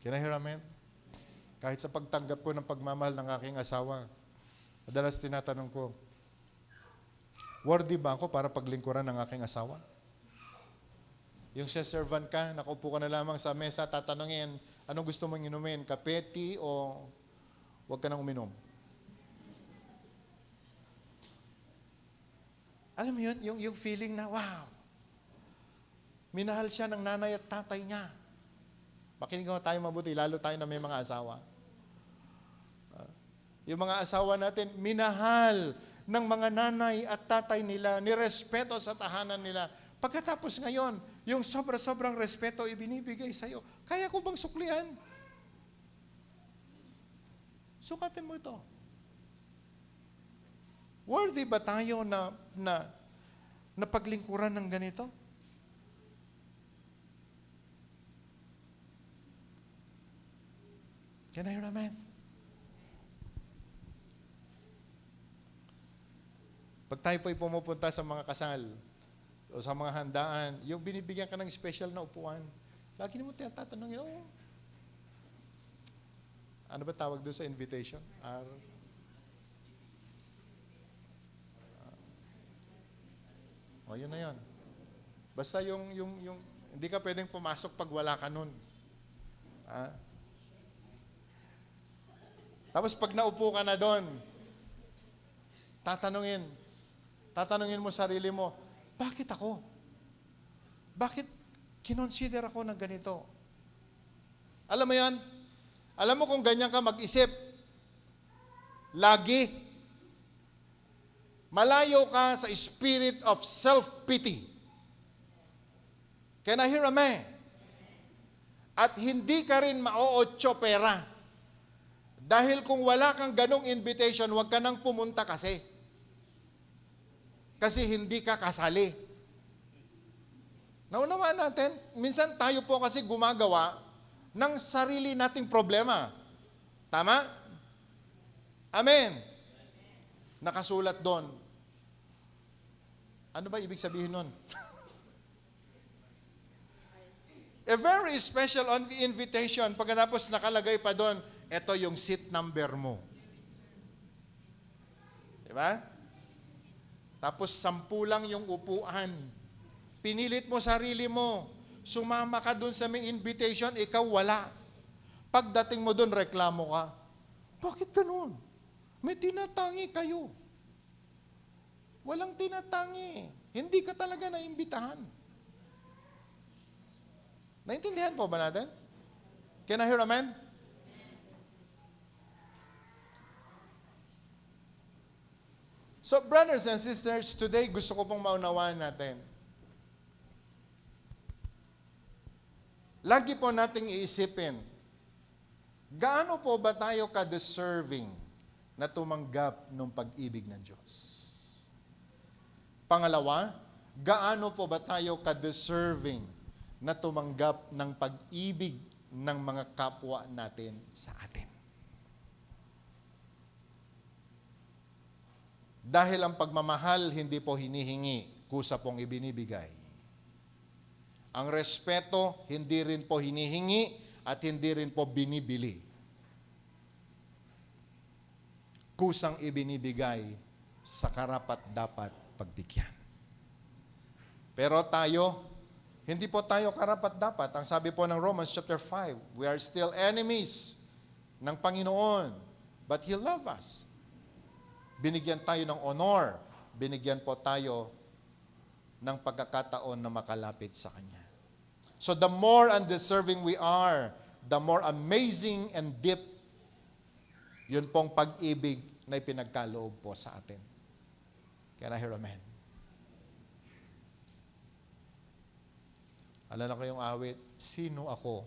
S1: Can I hear amen? Kahit sa pagtanggap ko ng pagmamahal ng aking asawa, madalas tinatanong ko, worthy ba ako para paglingkuran ng aking asawa? Yung siya servant ka, nakaupo ka na lamang sa mesa, tatanungin, anong gusto mong inumin? Kape, tea, o huwag ka nang uminom? Alam mo yun, yung feeling na, wow, minahal siya ng nanay at tatay niya. Makinig ko tayo mabuti, lalo tayo na may mga asawa. Yung mga asawa natin, minahal ng mga nanay at tatay nila, nirespeto sa tahanan nila. Pagkatapos ngayon, yung sobra-sobrang respeto ibinibigay sa'yo, kaya ko bang suklian? Sukatin mo ito. Worthy ba tayo na paglingkuran ng ganito? Can I hear amen? Pag tayo po'y pumupunta sa mga kasal o sa mga handaan, yung binibigyan ka ng special na upuan, lagi mo tinatanongin, ano ba tawag doon sa invitation? Yun na yun. Basta yung hindi ka pwedeng pumasok pag wala ka nun. Tapos pag naupo ka na doon, tatanungin mo sarili mo, bakit ako? Bakit kinonsider ako ng ganito? Alam mo yan? Alam mo kung ganyan ka mag-isip, lagi, malayo ka sa spirit of self-pity. Can I hear amen? At hindi ka rin ma-ootso pera. Dahil kung wala kang ganong invitation, huwag ka nang pumunta kasi. Kasi hindi ka kasali. Naunawaan natin, minsan tayo po kasi gumagawa ng sarili nating problema. Tama? Amen. Nakasulat doon. Ano ba ibig sabihin nun? A very special invitation. Pagkatapos nakalagay pa doon, ito yung seat number mo. Diba? Tapos 10 lang yung upuan. Pinilit mo sarili mo. Sumama ka dun sa may invitation, ikaw wala. Pagdating mo dun, reklamo ka. Bakit ganun? May tinatangi kayo. Walang tinatangi. Hindi ka talaga naimbitahan. Naintindihan po ba natin? Can I hear amen? So, brothers and sisters, today gusto ko pong maunawaan natin. Lagi po nating iisipin, gaano po ba tayo ka-deserving na tumanggap ng pag-ibig ng Diyos? Pangalawa, gaano po ba tayo ka-deserving na tumanggap ng pag-ibig ng mga kapwa natin sa atin? Dahil ang pagmamahal hindi po hinihingi, kusa pong ibinibigay. Ang respeto hindi rin po hinihingi at hindi rin po binibili. Kusang ibinibigay sa karapat-dapat pagbigyan. Pero tayo, hindi po tayo karapat-dapat. Ang sabi po ng Romans chapter 5, we are still enemies ng Panginoon, but He loves us. Binigyan tayo ng honor, binigyan po tayo ng pagkakataon na makalapit sa Kanya. So the more undeserving we are, the more amazing and deep yun pong pag-ibig na ipinagkaloob po sa atin. Can I hear amen? Alala ko yung awit, sino ako?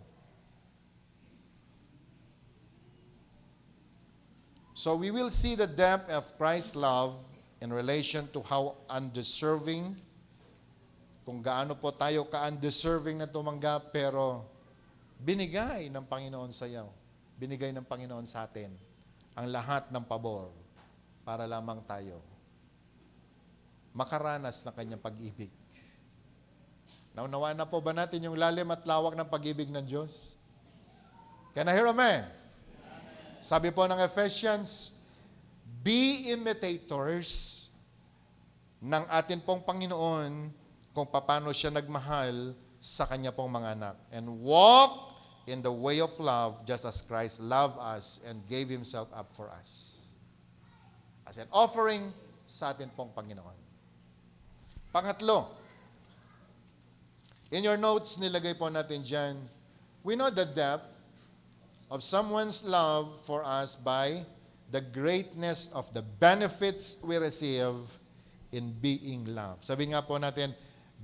S1: So we will see the depth of Christ's love in relation to how undeserving, kung gaano po tayo ka-undeserving na tumanggap, pero binigay ng Panginoon sa iyo, binigay ng Panginoon sa atin ang lahat ng pabor para lamang tayo makaranas ng kanyang pag-ibig. Naunawaan na po ba natin yung lalim at lawak ng pag-ibig ng Diyos? Can I hear amen? Sabi po ng Ephesians, be imitators ng atin pong Panginoon kung paano siya nagmahal sa kanya pong mga anak. And walk in the way of love just as Christ loved us and gave Himself up for us. As an offering sa atin pong Panginoon. Pangatlo, in your notes, nilagay po natin dyan, we know the depth of someone's love for us by the greatness of the benefits we receive in being loved. Sabi nga po natin,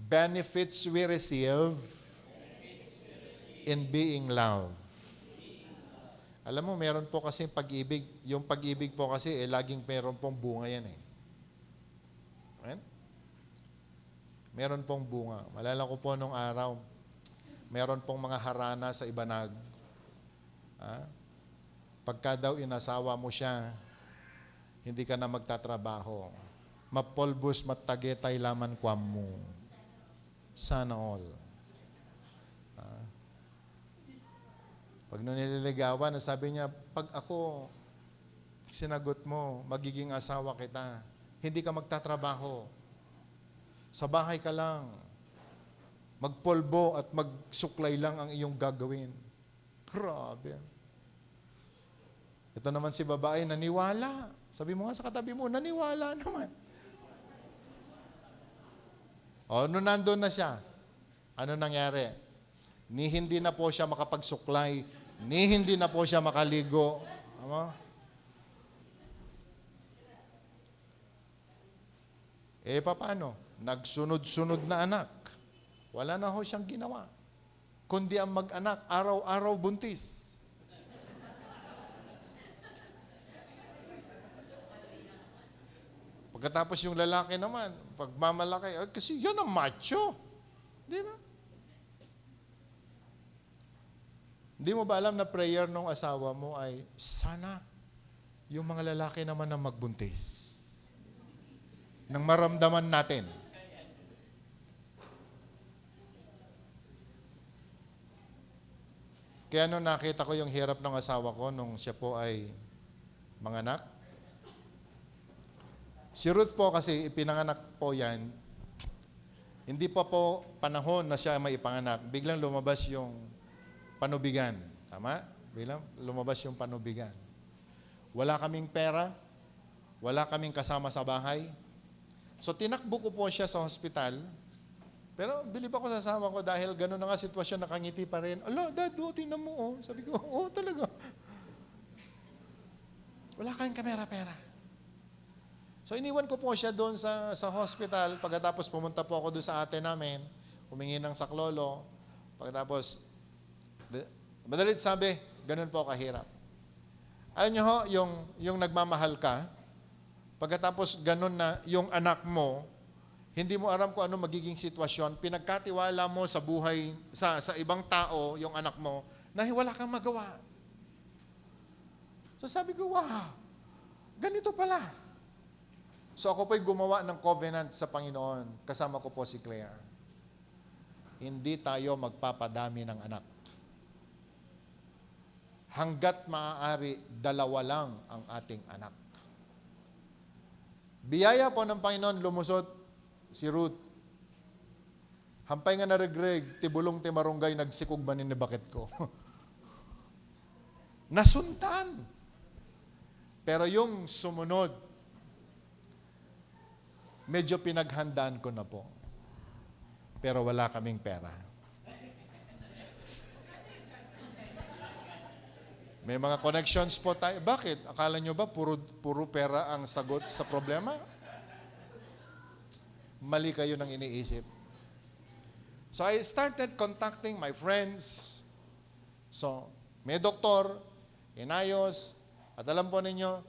S1: benefits we receive in being loved. Alam mo, meron po kasi pag-ibig. Yung pag-ibig po kasi, laging meron pong bunga yan eh. Right? Meron pong bunga. Malala ko po nung araw, meron pong mga harana sa Ibanag. Pagka daw inasawa mo siya, hindi ka na magtatrabaho. Mapolbos matagitay laman kwam mo. Sana all. Pag nililigawan, sabi niya, pag ako sinagot mo, magiging asawa kita, hindi ka magtatrabaho. Sa bahay ka lang. Magpolbo at magsuklay lang ang iyong gagawin. Grabe. Ito naman si babae, naniwala. Sabi mo nga sa katabi mo, naniwala naman. O, nung nandun na siya, ano nangyari? Ni hindi na po siya makapagsuklay, ni hindi na po siya makaligo. Ama? Paano? Nagsunod-sunod na anak. Wala na ho siyang ginawa. Kundi ang mag-anak, araw-araw buntis. Pagkatapos yung lalaki naman, pagmamalaki, kasi yan ang macho. Di ba? Hindi mo ba alam na prayer ng asawa mo ay, sana yung mga lalaki naman na magbuntis. Nang maramdaman natin. Kaya nung nakita ko yung hirap ng asawa ko nung siya po ay manganak, si Ruth po kasi ipinanganak po yan, hindi pa po panahon na siya may ipanganak, biglang lumabas yung panubigan. Tama? Biglang lumabas yung panubigan. Wala kaming pera, wala kaming kasama sa bahay. So tinakbo ko po siya sa hospital Pero bilib ako sa asawa ko dahil gano'n na nga sitwasyon, nakangiti pa rin. Ala, Dad, tingnan mo, oh. Sabi ko, oo, talaga. Wala kang kamera-pera. So, iniwan ko po siya doon sa hospital. Pagkatapos pumunta po ako doon sa ate namin, humingi ng saklolo. Pagkatapos, madalit sabi, ganun po kahirap. Alam niyo ho, yung nagmamahal ka, pagkatapos ganun na yung anak mo, hindi mo alam kung ano magiging sitwasyon, pinagkatiwala mo sa buhay, sa ibang tao, yung anak mo, na wala kang magawa. So sabi ko, wow, ganito pala. So ako po'y gumawa ng covenant sa Panginoon, kasama ko po si Claire. Hindi tayo magpapadami ng anak. Hanggat maaari, 2 lang ang ating anak. Biyaya po ng Panginoon, lumusot si Ruth. Hampay nga narigreg, tibulong timarunggay, nagsikog manin ni bakit ko. Nasuntan. Pero yung sumunod, medyo pinaghandaan ko na po. Pero wala kaming pera. May mga connections po tayo. Bakit? Akala nyo ba puro pera ang sagot sa problema? Mali kayo ng iniisip. So I started contacting my friends. So, may doktor, inayos, at alam po ninyo,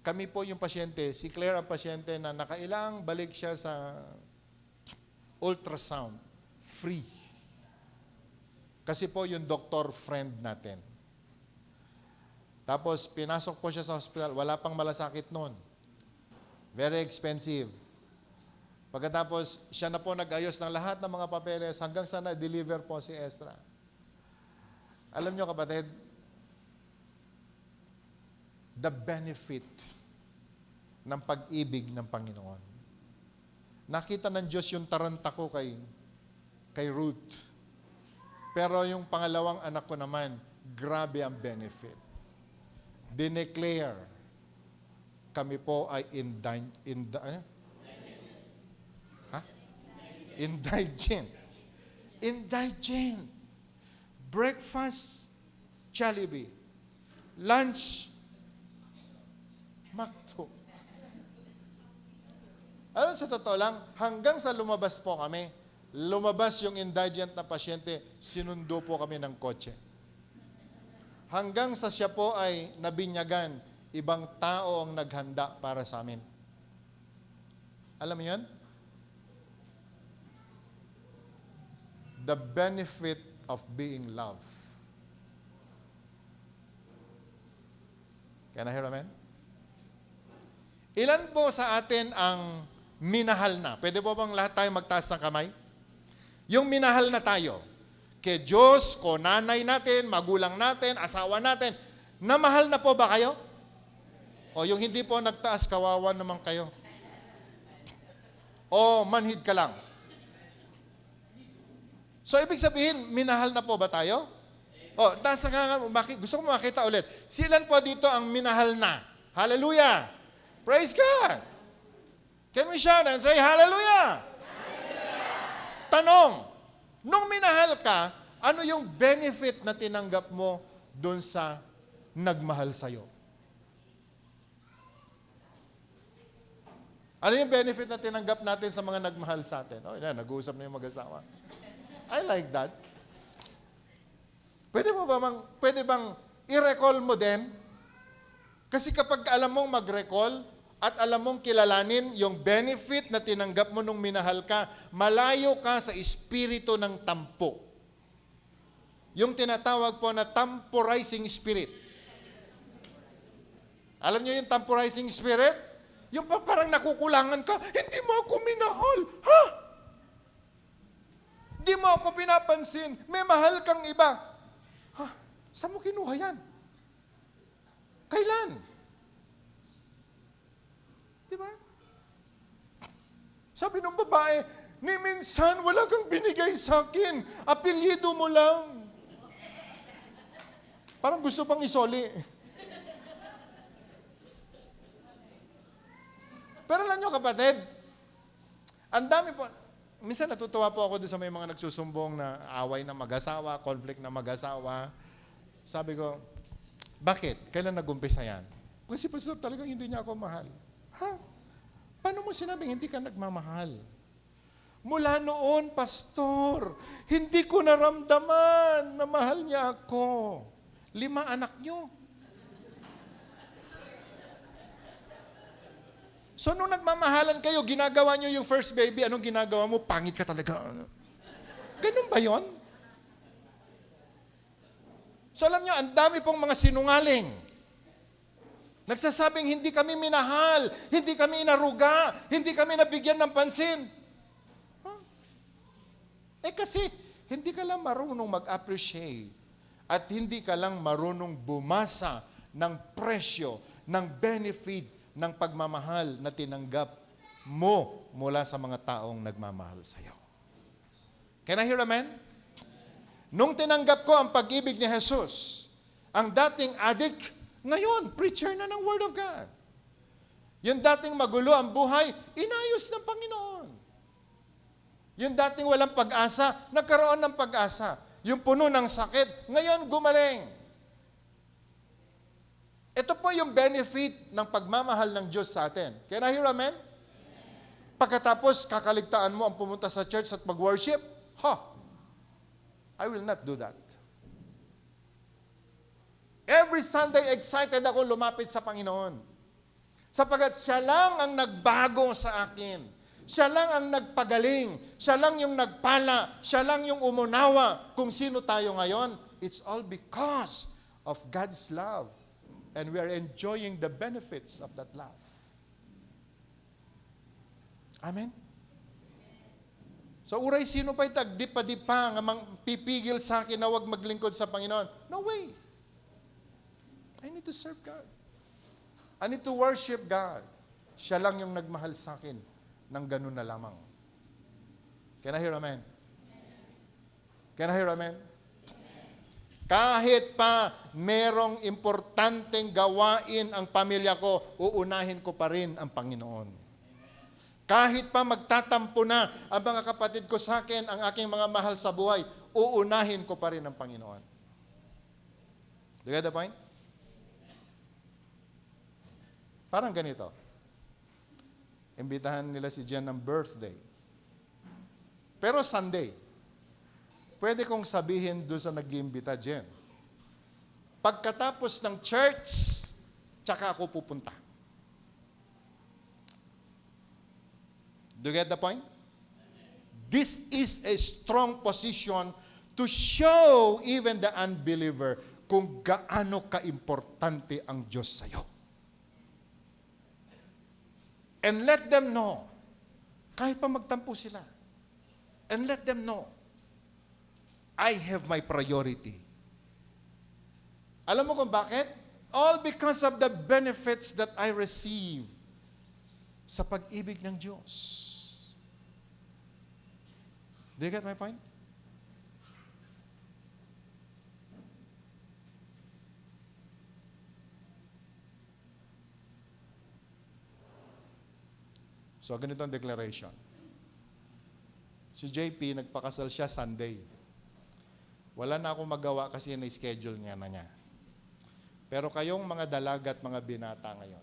S1: kami po yung pasyente, si Claire ang pasyente na nakailang balik siya sa ultrasound, free. Kasi po yung doktor friend natin. Tapos, pinasok po siya sa hospital, wala pang malasakit noon. Very expensive. Pagkatapos, siya na po nag-ayos ng lahat ng mga papeles hanggang sa na-deliver po si Ezra. Alam nyo kapatid, the benefit ng pag-ibig ng Panginoon. Nakita ng Diyos yung taranta ko kay Ruth. Pero yung pangalawang anak ko naman, grabe ang benefit. Dineclare, kami po ay indigent. Breakfast, Jollibee. Lunch, McDo. Alam, sa totoo lang, hanggang sa lumabas po kami, lumabas yung indigent na pasyente, sinundo po kami ng kotse. Hanggang sa siya po ay nabinyagan, ibang tao ang naghanda para sa amin. Alam mo yan? The benefit of being loved. Can I hear amen? Ilan po sa atin ang minahal na? Pwede po bang lahat tayo magtaas ng kamay? Yung minahal na tayo, kay Diyos, ko nanay natin, magulang natin, asawa natin, namahal na po ba kayo? O yung hindi po nagtaas, kawawa naman kayo. O manhid ka lang. So, ibig sabihin, minahal na po ba tayo? O, gusto ko makita ulit. Silan po dito ang minahal na? Hallelujah! Praise God! Can we shout and say, Hallelujah! Hallelujah! Tanong, nung minahal ka, ano yung benefit na tinanggap mo doon sa nagmahal sa'yo? Ano yung benefit na tinanggap natin sa mga nagmahal sa atin? O, nag-uusap na yung mag-asawa. I like that. Pwede bang i-recall mo din? Kasi kapag alam mong mag-recall at alam mong kilalanin yung benefit na tinanggap mo nung minahal ka, malayo ka sa espiritu ng tampo. Yung tinatawag po na temporizing spirit. Alam nyo yung temporizing spirit? Yung parang nakukulangan ka, hindi mo ako minahal. Ha? Di mo ako pinapansin. May mahal kang iba. Ha? Saan mo kinuha yan? Kailan? Di ba? Sabi ng babae, ni minsan wala kang binigay sa akin. Apelyido mo lang. Parang gusto pang isoli. Pero alam nyo kapatid, ang dami po, Minsan natutuwa po ako doon sa may mga nagsusumbong na away ng mag-asawa, conflict ng mag-asawa. Sabi ko, bakit? Kailan nag-umpisa yan? Kasi pastor, talagang hindi niya ako mahal. Ha? Paano mo sinabing hindi ka nagmamahal? Mula noon, pastor, hindi ko naramdaman na mahal niya ako. 5 anak niyo. So, nung nagmamahalan kayo, ginagawa niyo yung first baby, anong ginagawa mo? Pangit ka talaga. Ganun ba yon? So, alam niyo, ang dami pong mga sinungaling. Nagsasabing hindi kami minahal, hindi kami inaruga, hindi kami nabigyan ng pansin. Huh? Kasi, hindi ka lang marunong mag-appreciate at hindi ka lang marunong bumasa ng presyo, ng benefit, ng pagmamahal na tinanggap mo mula sa mga taong nagmamahal sa iyo. Can I hear amen? Nung tinanggap ko ang pag-ibig ni Jesus, ang dating addict, ngayon, preacher na ng Word of God. Yung dating magulo ang buhay, inayos ng Panginoon. Yung dating walang pag-asa, nagkaroon ng pag-asa. Yung puno ng sakit, ngayon gumaling. Ito po yung benefit ng pagmamahal ng Diyos sa atin. Can I hear amen? Pagkatapos, kakaligtaan mo ang pumunta sa church at mag-worship? I will not do that. Every Sunday, excited ako lumapit sa Panginoon. Sapagat siya lang ang nagbago sa akin. Siya lang ang nagpagaling. Siya lang yung nagpala. Siya lang yung umunawa kung sino tayo ngayon. It's all because of God's love. And we are enjoying the benefits of that love. Amen? So, uray, sino pa'y tagdipa-dipa nga pipigil sa akin na huwag maglingkod sa Panginoon? No way. I need to serve God. I need to worship God. Siya lang yung nagmahal sa akin ng ganun na lamang. Can I hear amen? Can I hear amen? Kahit pa merong importanteng gawain ang pamilya ko, uunahin ko pa rin ang Panginoon. Kahit pa magtatampo na ang mga kapatid ko sa akin, ang aking mga mahal sa buhay, uunahin ko pa rin ang Panginoon. Do you get the point? Parang ganito. Imbitahan nila si Jen ng birthday. Pero Sunday. Pwede kong sabihin doon sa nag-iimbita, Jen. Pagkatapos ng church, tsaka ako pupunta. Do you get the point? This is a strong position to show even the unbeliever kung gaano ka-importante ang Diyos sa'yo. And let them know, kahit pa magtampo sila, and let them know, I have my priority. Alam mo kung bakit? All because of the benefits that I receive sa pag-ibig ng Diyos. Do you get my point? So, ganito ang declaration. Si JP, nagpakasal siya Sunday. Wala na akong magawa kasi na-schedule nga na niya. Pero kayong mga dalaga at mga binata ngayon,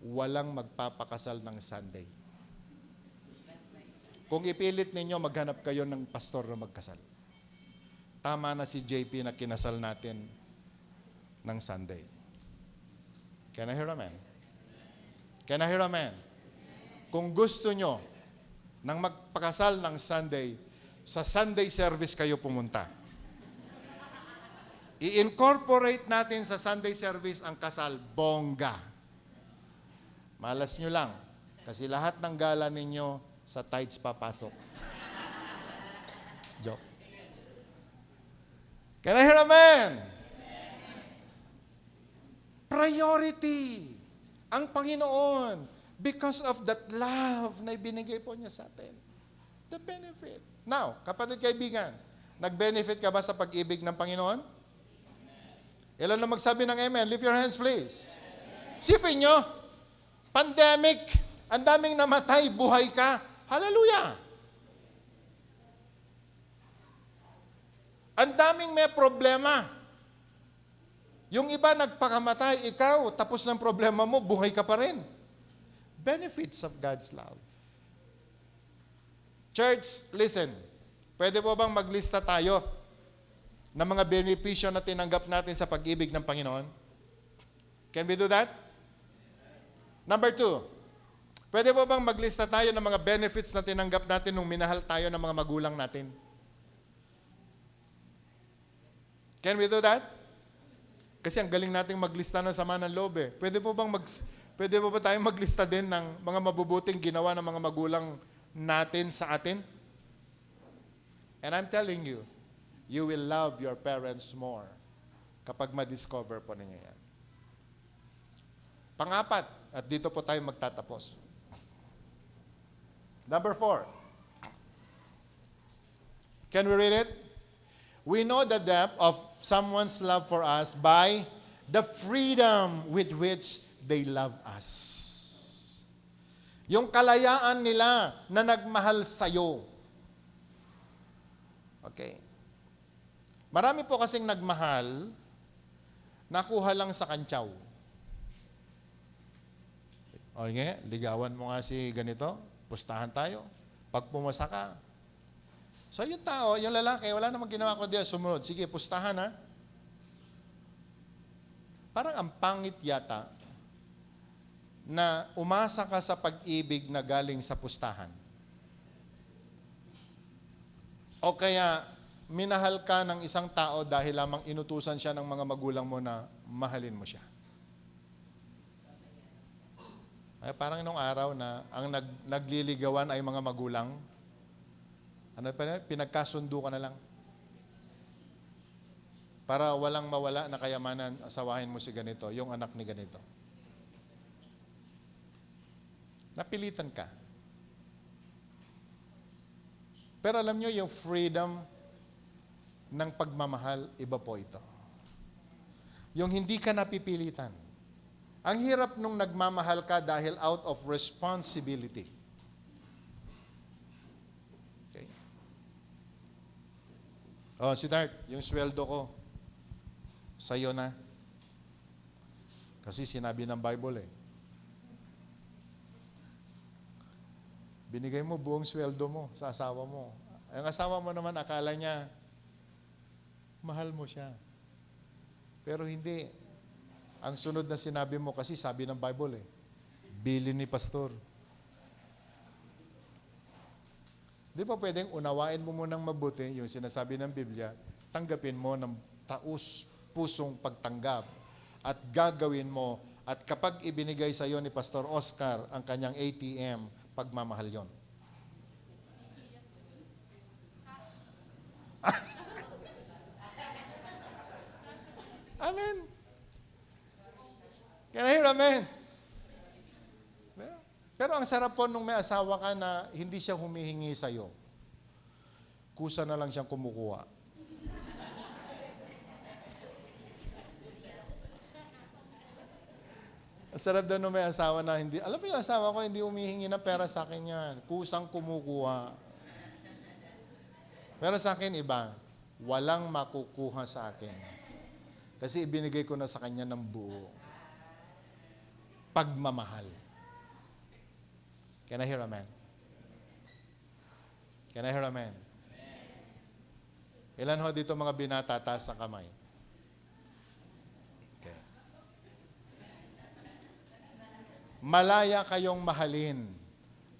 S1: walang magpapakasal ng Sunday. Kung ipilit ninyo, maghanap kayo ng pastor na magkasal. Tama na si JP na kinasal natin ng Sunday. Can I hear amen? Can I hear amen? Kung gusto nyo nang magpakasal ng Sunday, sa Sunday service kayo pumunta. I-incorporate natin sa Sunday service ang kasal, bongga. Malas nyo lang, kasi lahat ng gala ninyo sa tithes papasok. Joke. Can I hear amen? Priority ang Panginoon because of that love na ibinigay po niya sa atin. The benefit. Now, kapatid kaibigan, nag-benefit ka ba sa pag-ibig ng Panginoon? Ilan na magsabi ng amen? Lift your hands, please. Sipin nyo, pandemic, ang daming namatay, buhay ka. Hallelujah! Ang daming may problema. Yung iba nagpakamatay, ikaw, tapos ng problema mo, buhay ka pa rin. Benefits of God's love. Church, listen. Pwede po bang maglista tayo ng mga benepisyo na tinanggap natin sa pag-ibig ng Panginoon? Can we do that? Number 2, pwede po bang maglista tayo ng mga benefits na tinanggap natin nung minahal tayo ng mga magulang natin? Can we do that? Kasi ang galing nating maglista ng sama ng loob eh. Pwede po ba tayong maglista din ng mga mabubuting ginawa ng mga magulang natin sa atin? And I'm telling you, you will love your parents more kapag ma-discover po ninyo yan. Pang-apat, at dito po tayo magtatapos. Number 4. Can we read it? We know the depth of someone's love for us by the freedom with which they love us. Yung kalayaan nila na nagmahal sa'yo. Okay. Marami po kasing nagmahal, nakuha lang sa kantsaw. Okay, ligawan mo nga si ganito, pustahan tayo. Pag pumasa ka, so yung tao, yung lalaki, wala namang ginawa ko diyan, sumunod. Sige, pustahan ha. Parang ang pangit yata na umasa ka sa pag-ibig na galing sa pustahan. O kaya, minahal ka ng isang tao dahil lamang inutusan siya ng mga magulang mo na mahalin mo siya. Ay, parang nung araw na ang nagliligawan ay mga magulang, ano pa, pinagkasundo ka na lang. Para walang mawala na kayamanan, asawahin mo si ganito, yung anak ni ganito. Napilitan ka. Pero alam nyo, yung freedom ng pagmamahal, iba po ito. Yung hindi ka napipilitan. Ang hirap nung nagmamahal ka dahil out of responsibility. Okay. Oh, si Dart, yung sweldo ko, sa'yo na. Kasi sinabi ng Bible eh. Binigay mo buong sweldo mo sa asawa mo. Ang asawa mo naman, akala niya, mahal mo siya. Pero hindi. Ang sunod na sinabi mo kasi sabi ng Bible eh, bilin ni pastor. Di ba pwedeng unawain mo munang mabuti yung sinasabi ng Biblia, tanggapin mo ng taus-pusong pagtanggap at gagawin mo at kapag ibinigay sa iyo ni Pastor Oscar ang kanyang ATM, pagmamahal yon. Amen. Can I hear amen? Pero ang sarap po nung may asawa ka na hindi siya humihingi sa iyo. Kusa na lang siyang kumukuha. Ang sarap daw nung may asawa na hindi, alam mo yung asawa ko hindi humihingi na pera sa akin yan. Kusang kumukuha. Pero sa akin iba, walang makukuha sa akin. Kasi ibinigay ko na sa kanya ng buo. Pagmamahal. Can I hear amen? Can I hear amen? Ilan ho dito mga binata, taas ang kamay? Okay. Malaya kayong mahalin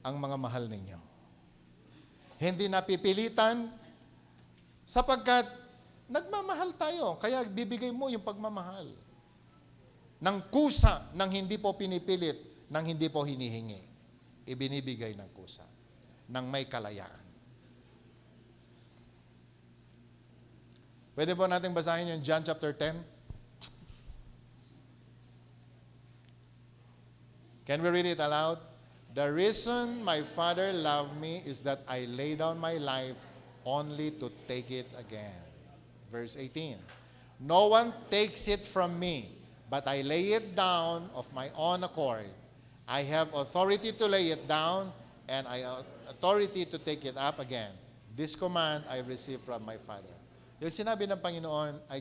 S1: ang mga mahal ninyo. Hindi napipilitan sapagkat nagmamahal tayo, kaya bibigay mo yung pagmamahal. Ng kusa, ng hindi po pinipilit, ng hindi po hinihingi. Ibinibigay ng kusa, ng may kalayaan. Pwede po natin basahin yung John chapter 10? Can we read it aloud? The reason my Father loved me is that I lay down my life only to take it again. Verse 18. No one takes it from me, but I lay it down of my own accord. I have authority to lay it down, and I have authority to take it up again. This command I received from my Father. Yung sinabi ng Panginoon, I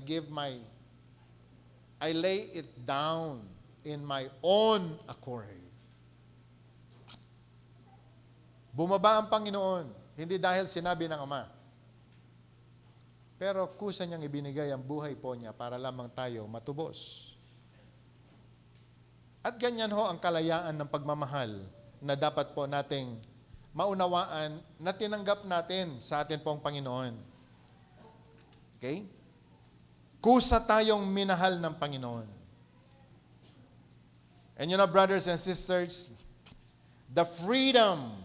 S1: lay it down in my own accord. Bumaba ang Panginoon, hindi dahil sinabi ng Ama. Pero kusa niyang ibinigay ang buhay po niya para lamang tayo matubos. At ganyan ho ang kalayaan ng pagmamahal na dapat po nating maunawaan na tinanggap natin sa atin pong Panginoon. Okay? Kusa tayong minahal ng Panginoon. And you know, brothers and sisters, the freedom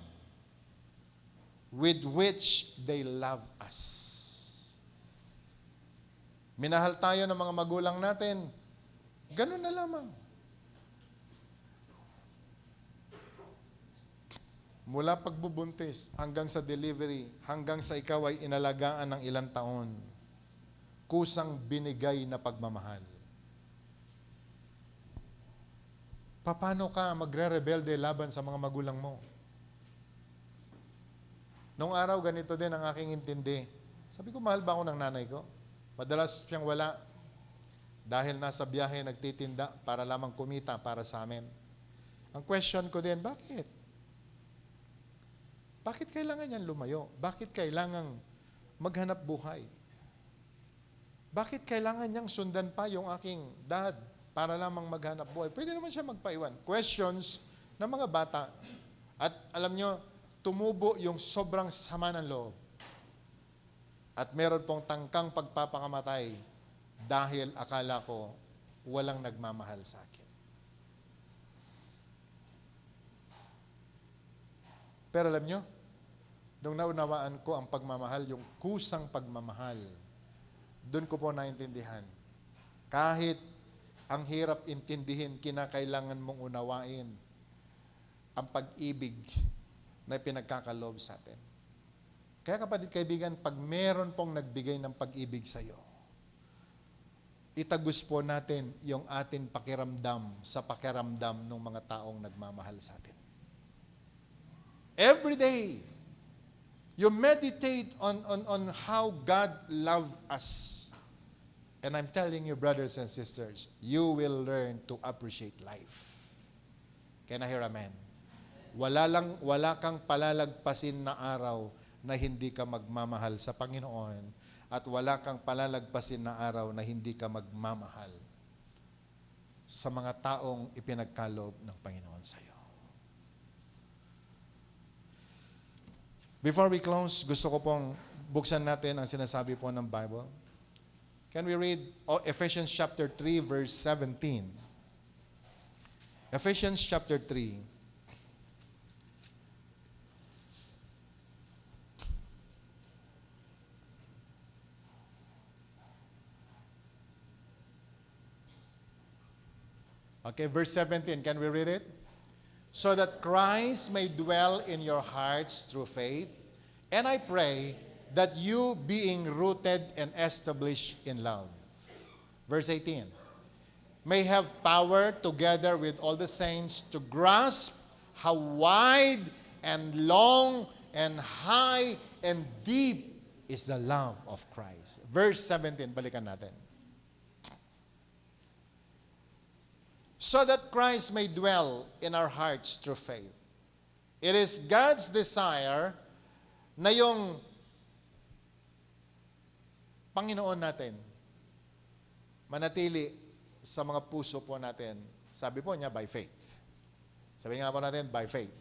S1: with which they love us. Minahal tayo ng mga magulang natin, ganun na lamang. Mula pagbubuntis hanggang sa delivery, hanggang sa ikaw ay inalagaan ng ilang taon, kusang binigay na pagmamahal. Paano ka magre-rebelde laban sa mga magulang mo? Noong araw, ganito din ang aking intindi. Sabi ko, mahal ba ako ng nanay ko? Madalas siyang wala dahil nasa biyahe nagtitinda para lamang kumita para sa amin. Ang question ko din, bakit? Bakit kailangan niyan lumayo? Bakit kailangan maghanap buhay? Bakit kailangan niyang sundan pa yung aking dad para lamang maghanap buhay? Pwede naman siya magpaiwan. Questions ng mga bata. At alam niyo, tumubo yung sobrang sama ng loob. At meron pong tangkang pagpapakamatay dahil akala ko walang nagmamahal sa akin. Pero alam nyo, nung naunawaan ko ang pagmamahal, yung kusang pagmamahal, doon ko po naintindihan. Kahit ang hirap intindihin, kinakailangan mong unawain ang pag-ibig na pinagkakaloob sa atin. Kaya kapatid kaibigan, pag meron pong nagbigay ng pag-ibig sa iyo, itagos po natin yung atin pakiramdam sa pakiramdam ng mga taong nagmamahal sa atin. Every day, you meditate on how God loved us. And I'm telling you, brothers and sisters, you will learn to appreciate life. Can I hear amen? Wala kang palalagpasin na araw na hindi ka magmamahal sa Panginoon at wala kang palalagpasin na araw na hindi ka magmamahal sa mga taong ipinagkaloob ng Panginoon sa iyo. Before we close, gusto ko pong buksan natin ang sinasabi po ng Bible. Can we read Ephesians chapter 3 verse 17? Ephesians chapter 3. Okay, verse 17, can we read it? So that Christ may dwell in your hearts through faith, and I pray that you, being rooted and established in love. Verse 18, may have power together with all the saints to grasp how wide and long and high and deep is the love of Christ. Verse 17, balikan natin. So that Christ may dwell in our hearts through faith. It is God's desire na yung Panginoon natin manatili sa mga puso po natin. Sabi po niya, by faith. Sabi nga po natin, by faith.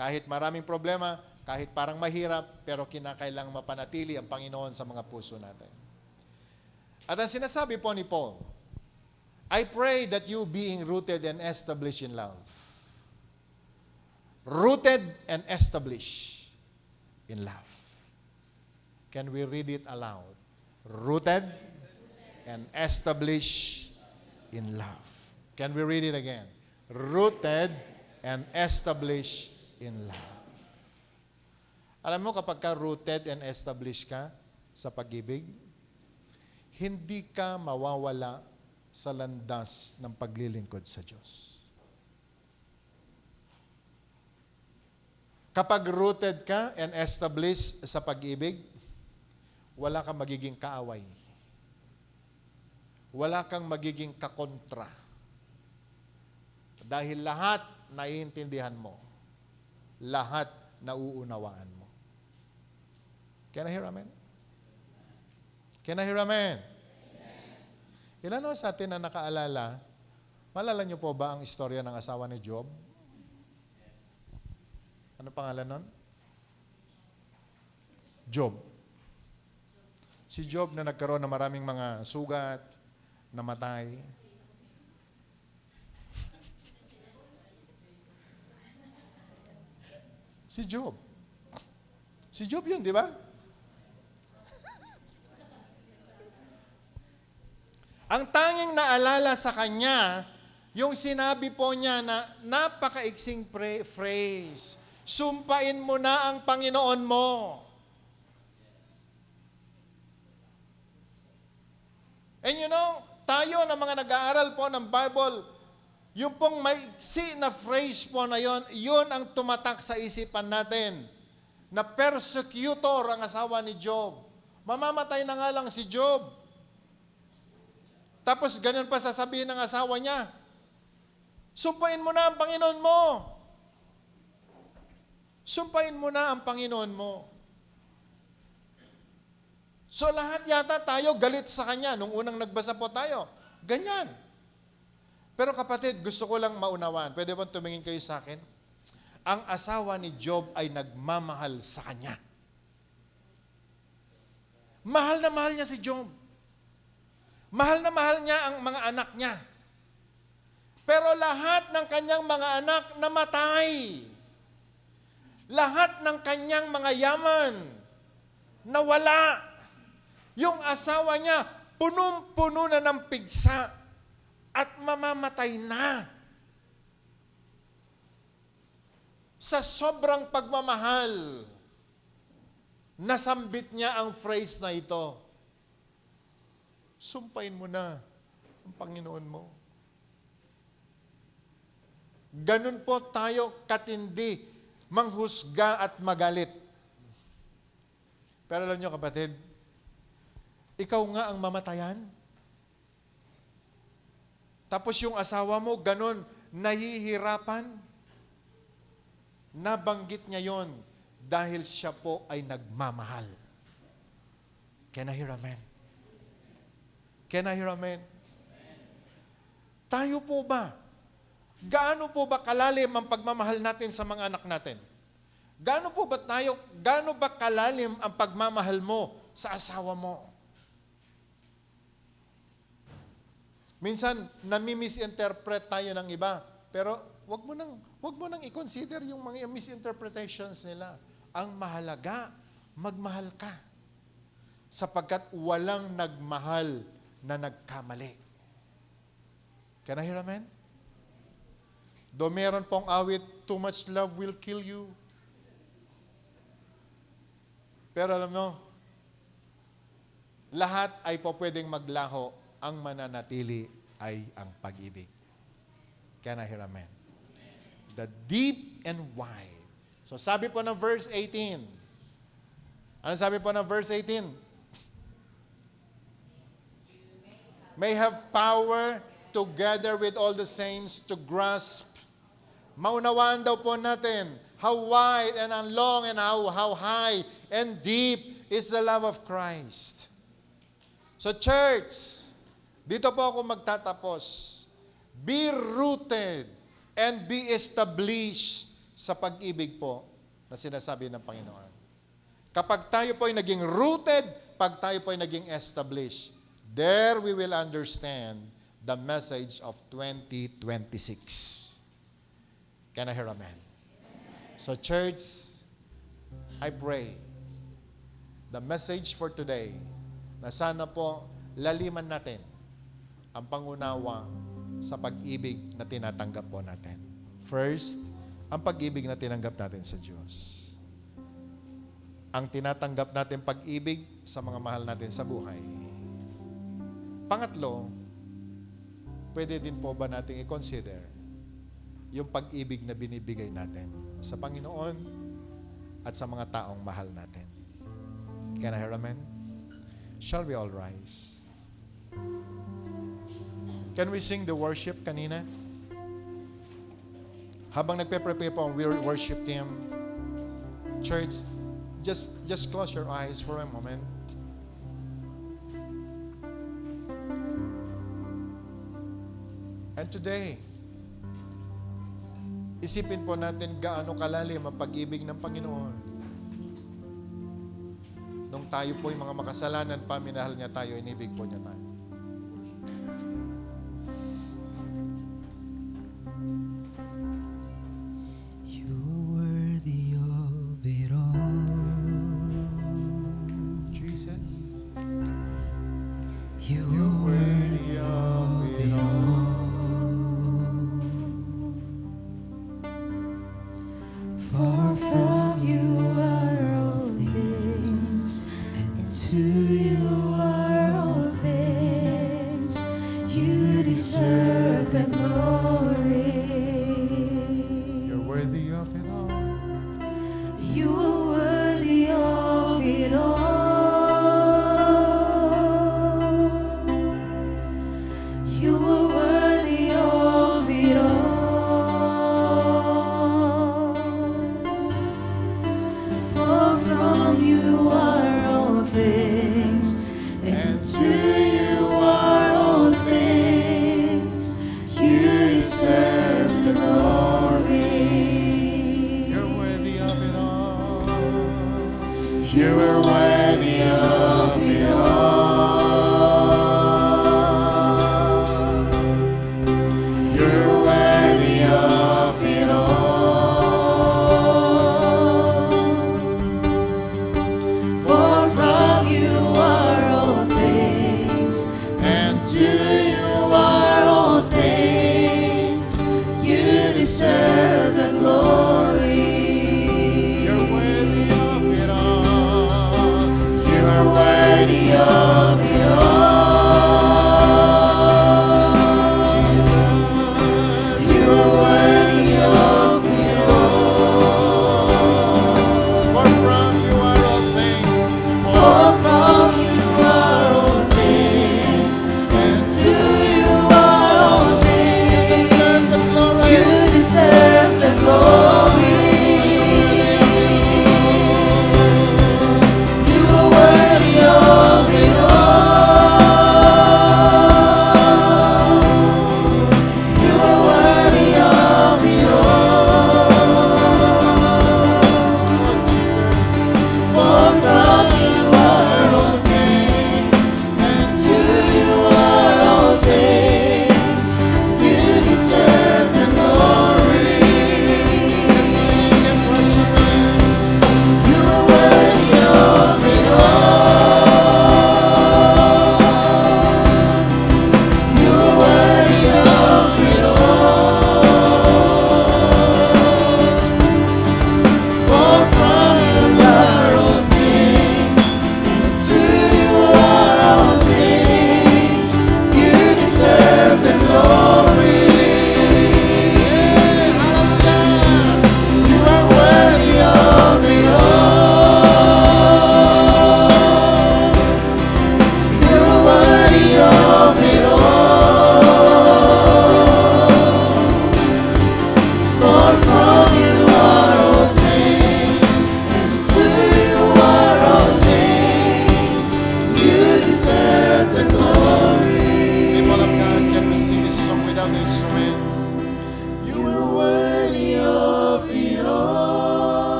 S1: Kahit maraming problema, kahit parang mahirap, pero kinakailangang mapanatili ang Panginoon sa mga puso natin. At ang sinasabi po ni Paul, I pray that you being rooted and established in love. Rooted and established in love. Can we read it aloud? Rooted and established in love. Can we read it again? Rooted and established in love. Alam mo, kapag ka rooted and established ka sa pag-ibig, hindi ka mawawala sa landas ng paglilingkod sa Diyos. Kapag rooted ka and established sa pag-ibig, wala kang magiging kaaway. Wala kang magiging kakontra. Dahil lahat naiintindihan mo. Lahat nauunawaan mo. Can I hear amen? Can I hear amen? Ilan o sa atin na nakaalala, malala niyo po ba ang istorya ng asawa ni Job? Ano pangalan nun? Job. Si Job na nagkaroon ng maraming mga sugat, namatay. Si Job. Si Job yun, di ba? Ang tanging naalala sa kanya, yung sinabi po niya na napakaiksing phrase, sumpain mo na ang Panginoon mo. And you know, tayo na mga nag-aaral po ng Bible, yung pong maiksi na phrase po na yon, yun ang tumatak sa isipan natin. Na persecutor ang asawa ni Job. Mamamatay na nga lang si Job. Tapos ganun pa sasabihin ng asawa niya, sumpain mo na ang Panginoon mo. Sumpain mo na ang Panginoon mo. So lahat yata tayo galit sa kanya nung unang nagbasa po tayo. Ganyan. Pero kapatid, gusto ko lang maunawaan. Pwede ba tumingin kayo sa akin? Ang asawa ni Job ay nagmamahal sa kanya. Mahal na mahal niya si Job. Mahal na mahal niya ang mga anak niya. Pero lahat ng kanyang mga anak namatay. Lahat ng kanyang mga yaman nawala. Yung asawa niya, punong-puno na ng pigsa at mamamatay na. Sa sobrang pagmamahal, nasambit niya ang phrase na ito. Sumpain mo na ang Panginoon mo. Ganun po tayo katindi, manghusga at magalit. Pero alam niyo kapatid, ikaw nga ang mamatayan. Tapos yung asawa mo, ganun, nahihirapan. Nabanggit niya yon dahil siya po ay nagmamahal. Can I hear amen? Can I hear amen? Tayo po ba? Gaano po ba kalalim ang pagmamahal natin sa mga anak natin? Gaano ba kalalim ang pagmamahal mo sa asawa mo? Minsan, nami-misinterpret tayo ng iba, pero wag mo nang i-consider yung mga misinterpretations nila. Ang mahalaga, magmahal ka. Sapagkat walang nagmahal na nagkamali. Can I hear amen? Though meron pong awit, too much love will kill you. Pero alam mo, lahat ay po pwedeng maglaho, ang mananatili ay ang pag-ibig. Can I hear amen? The deep and wide. So sabi po ng verse 18. Ano sabi po ng verse 18? May have power together with all the saints to grasp. Maunawaan daw po natin how wide and how long and how high and deep is the love of Christ. So church, dito po ako magtatapos. Be rooted and be established sa pag-ibig po na sinasabi ng Panginoon. Kapag tayo po ay naging rooted, pag tayo po ay naging established, there we will understand the message of 2026. Can I hear amen? So church, I pray the message for today na sana po laliman natin ang pangunawa sa pag-ibig na tinatanggap po natin. First, ang pag-ibig na tinanggap natin sa Diyos. Ang tinatanggap natin pag-ibig sa mga mahal natin sa buhay. Pangatlo, pwede din po ba nating i-consider yung pag-ibig na binibigay natin sa Panginoon at sa mga taong mahal natin. Can I hear amen? Shall we all rise? Can we sing the worship kanina? Habang nagpe-prepare po ang worship team, church, just close your eyes for a moment. And today, isipin po natin gaano kalalim ang pag-ibig ng Panginoon. Nung tayo po yung mga makasalanan pa, minahal niya tayo, inibig po niya tayo.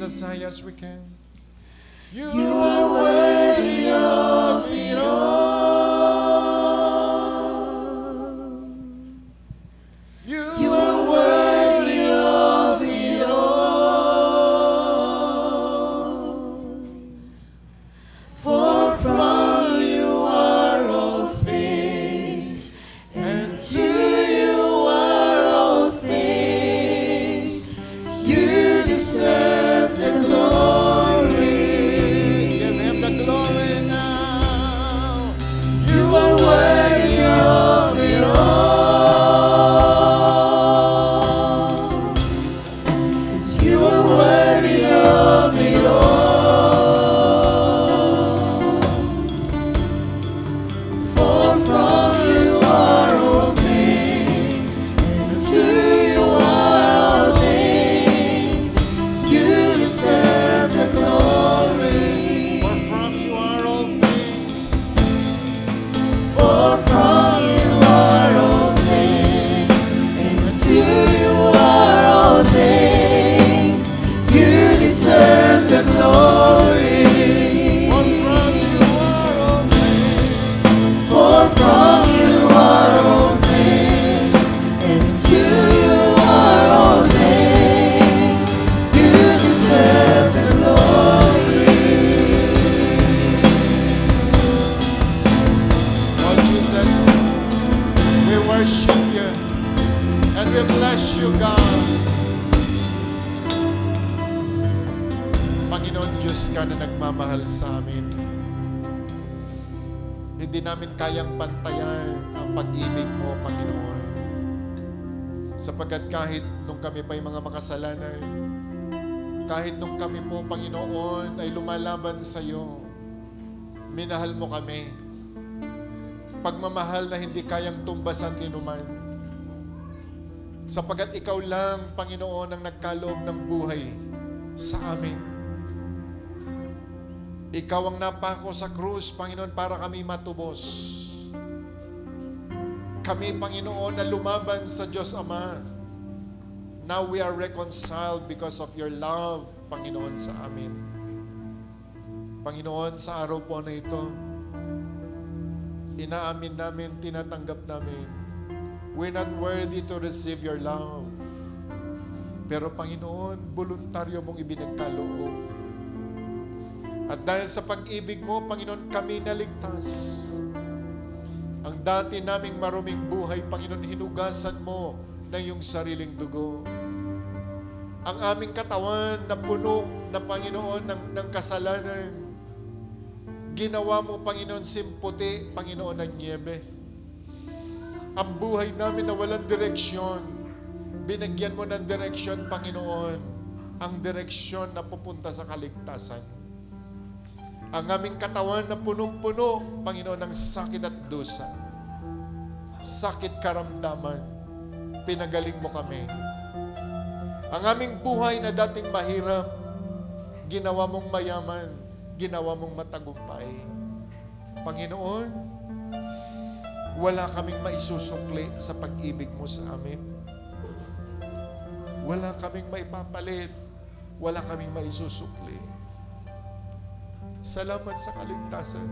S1: as high as we can. You are worthy of it all. You are worthy of it all. For from Panginoon Diyos ka na nagmamahal sa amin. Hindi namin kayang pantayan ang pag-ibig mo, Panginoon. Sapagkat kahit nung kami pa'y mga makasalanan, kahit nung kami po, Panginoon, ay lumalaban sa iyo, minahal mo kami. Pagmamahal na hindi kayang tumbasan ni numan. Sapagkat ikaw lang, Panginoon, ang nagkaloob ng buhay sa amin. Ikaw ang napako sa krus, Panginoon, para kami matubos. Kami, Panginoon, na lumaban sa Diyos Ama. Now we are reconciled because of your love, Panginoon, sa amin. Panginoon, sa araw po na ito, inaamin namin, tinatanggap namin, we're not worthy to receive your love. Pero Panginoon, voluntaryo mong ibinagkaloob. At dahil sa pag-ibig mo, Panginoon, kami naligtas. Ang dati naming maruming buhay, Panginoon, hinugasan mo ng iyong sariling dugo. Ang aming katawan na puno na, Panginoon, ng kasalanan, ginawa mo, Panginoon, simputi, Panginoon, ng niebe. Ang buhay namin na walang direksyon, binigyan mo ng direksyon, Panginoon, ang direksyon na pupunta sa kaligtasan. Ang aming katawan na punong-puno, Panginoon, ng sakit at dusa. Sakit karamdaman, pinagaling mo kami. Ang aming buhay na dating mahirap, ginawa mong mayaman, ginawa mong matagumpay. Panginoon, wala kaming maisusukli sa pag-ibig mo sa amin. Wala kaming maipapalit, wala kaming maisusukli. Salamat sa kaligtasan.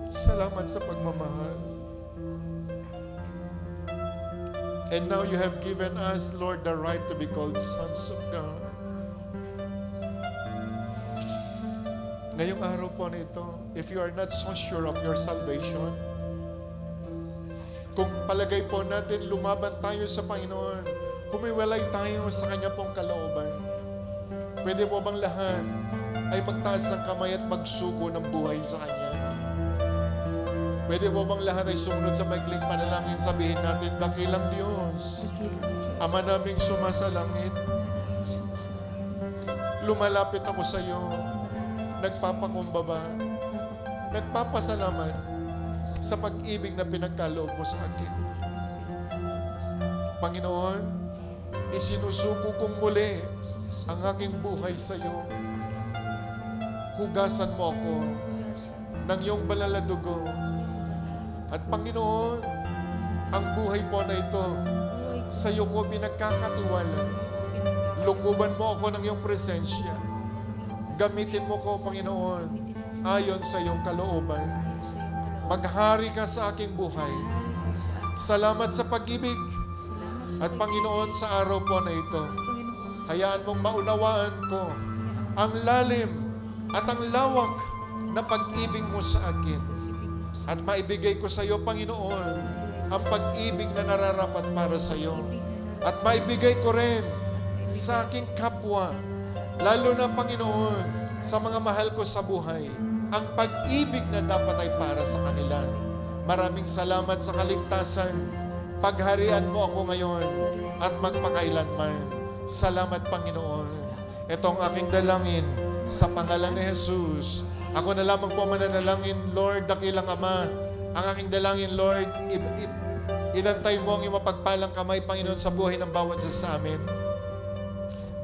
S1: Salamat sa pagmamahal. And now you have given us, Lord, the right to be called sons of God. Ngayong araw po nito, if you are not so sure of your salvation, kung palagay po natin lumaban tayo sa Panginoon, humiwalay tayo sa Kanya pong kalooban, pwede po bang lahat ay magtaas ng kamay at magsuko ng buhay sa Kanya? Pwede po bang lahat ay sumunod sa maikling panalangin, sabihin natin, dakilang Diyos, Ama naming sumasalangit, lumalapit ako sa iyo, nagpapakumbaba, nagpapasalamat sa pag-ibig na pinagkaloob mo sa akin. Panginoon, isinusuko kong muli ang aking buhay sa iyo. Hugasan mo ako ng iyong banal na dugo. At Panginoon, ang buhay po na ito, sa iyo ko pinagkakatiwala. Lukuban mo ako ng iyong presensya. Gamitin mo ko, Panginoon, ayon sa iyong kalooban. Maghari ka sa aking buhay. Salamat sa pag-ibig. At Panginoon, sa araw po na ito, hayaan mong maunawaan ko ang lalim at ang lawak na pag-ibig mo sa akin. At maibigay ko sa iyo, Panginoon, ang pag-ibig na nararapat para sa iyo. At maibigay ko rin sa aking kapwa, lalo na, Panginoon, sa mga mahal ko sa buhay, ang pag-ibig na dapat ay para sa kanila. Maraming salamat sa kaligtasan. Pagharian mo ako ngayon at magpakailanman. Salamat, Panginoon. Ito ang aking dalangin sa pangalan ni Jesus. Ako na lamang po mananalangin, Lord, dakilang Ama. Ang aking dalangin, Lord, inantay mo ang iyong mapagpalang kamay, Panginoon, sa buhay ng bawat isa sa amin.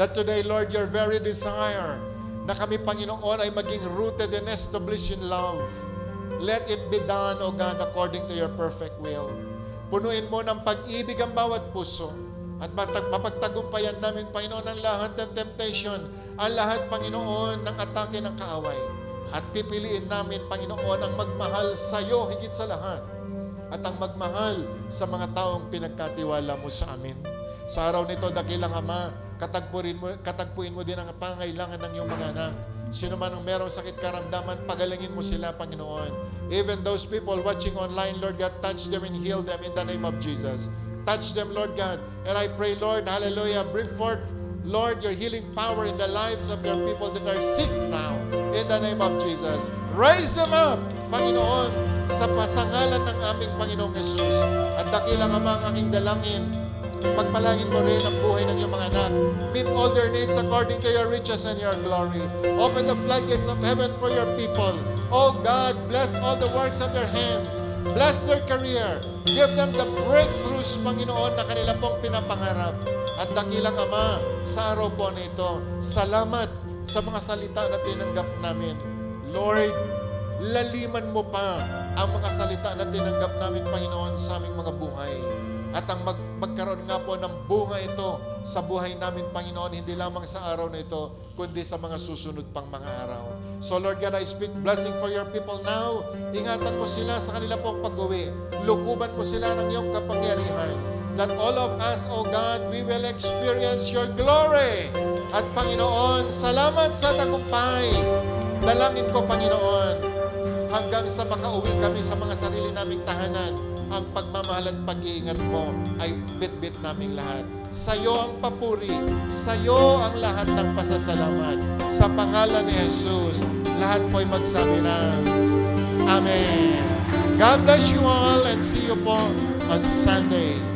S1: That today, Lord, your very desire na kami, Panginoon, ay maging rooted and established in love. Let it be done, O God, according to your perfect will. Punuin mo ng pag-ibig ang bawat puso at mapagtagumpayan namin, Panginoon, ang lahat ng temptation, ang lahat, Panginoon, ng atake ng kaaway. At pipiliin namin, Panginoon, ang magmahal sa iyo higit sa lahat at ang magmahal sa mga taong pinagkatiwala mo sa amin. Sa araw nito, dakilang Ama, katagpuin mo din ang pangailangan ng iyong mga anak. Sino man ang merong sakit karamdaman, pagalingin mo sila, Panginoon. Even those people watching online, Lord God, touch them and heal them in the name of Jesus. Touch them, Lord God. And I pray, Lord, hallelujah, bring forth Lord, your healing power in the lives of your people that are sick now. In the name of Jesus. Raise them up, Panginoon, sa pasangalan ng aming Panginoong Jesus. At dakilang Ama ang aking dalangin, pagpalangin mo rin ang buhay ng iyong mga anak. Meet all their needs according to your riches and your glory. Open the floodgates of heaven for your people. Oh God, bless all the works of their hands. Bless their career. Give them the breakthroughs, Panginoon, na kanila pong pinapangarap. At dakilang Ama, sa araw po nito, salamat sa mga salita na tinanggap namin. Lord, laliman mo pa ang mga salita na tinanggap namin, Panginoon, sa aming mga buhay. At ang magkaroon nga po ng bunga ito sa buhay namin, Panginoon, hindi lamang sa araw na ito, kundi sa mga susunod pang mga araw. So Lord God, I speak blessing for your people now. Ingatan mo sila sa kanila pong pag-uwi. Lukuban mo sila ng iyong kapangyarihan. That all of us, O God, we will experience your glory. At Panginoon, salamat sa tagumpay. Dalangin ko, Panginoon, hanggang sa makauwi kami sa mga sarili naming tahanan, ang pagmamahal at pag-iingat mo ay bit-bit naming lahat. Sa'yo ang papuri, sa'yo ang lahat ng pasasalamat. Sa pangalan ni Jesus, lahat po'y magsabi na, Amen. God bless you all and see you po on Sunday.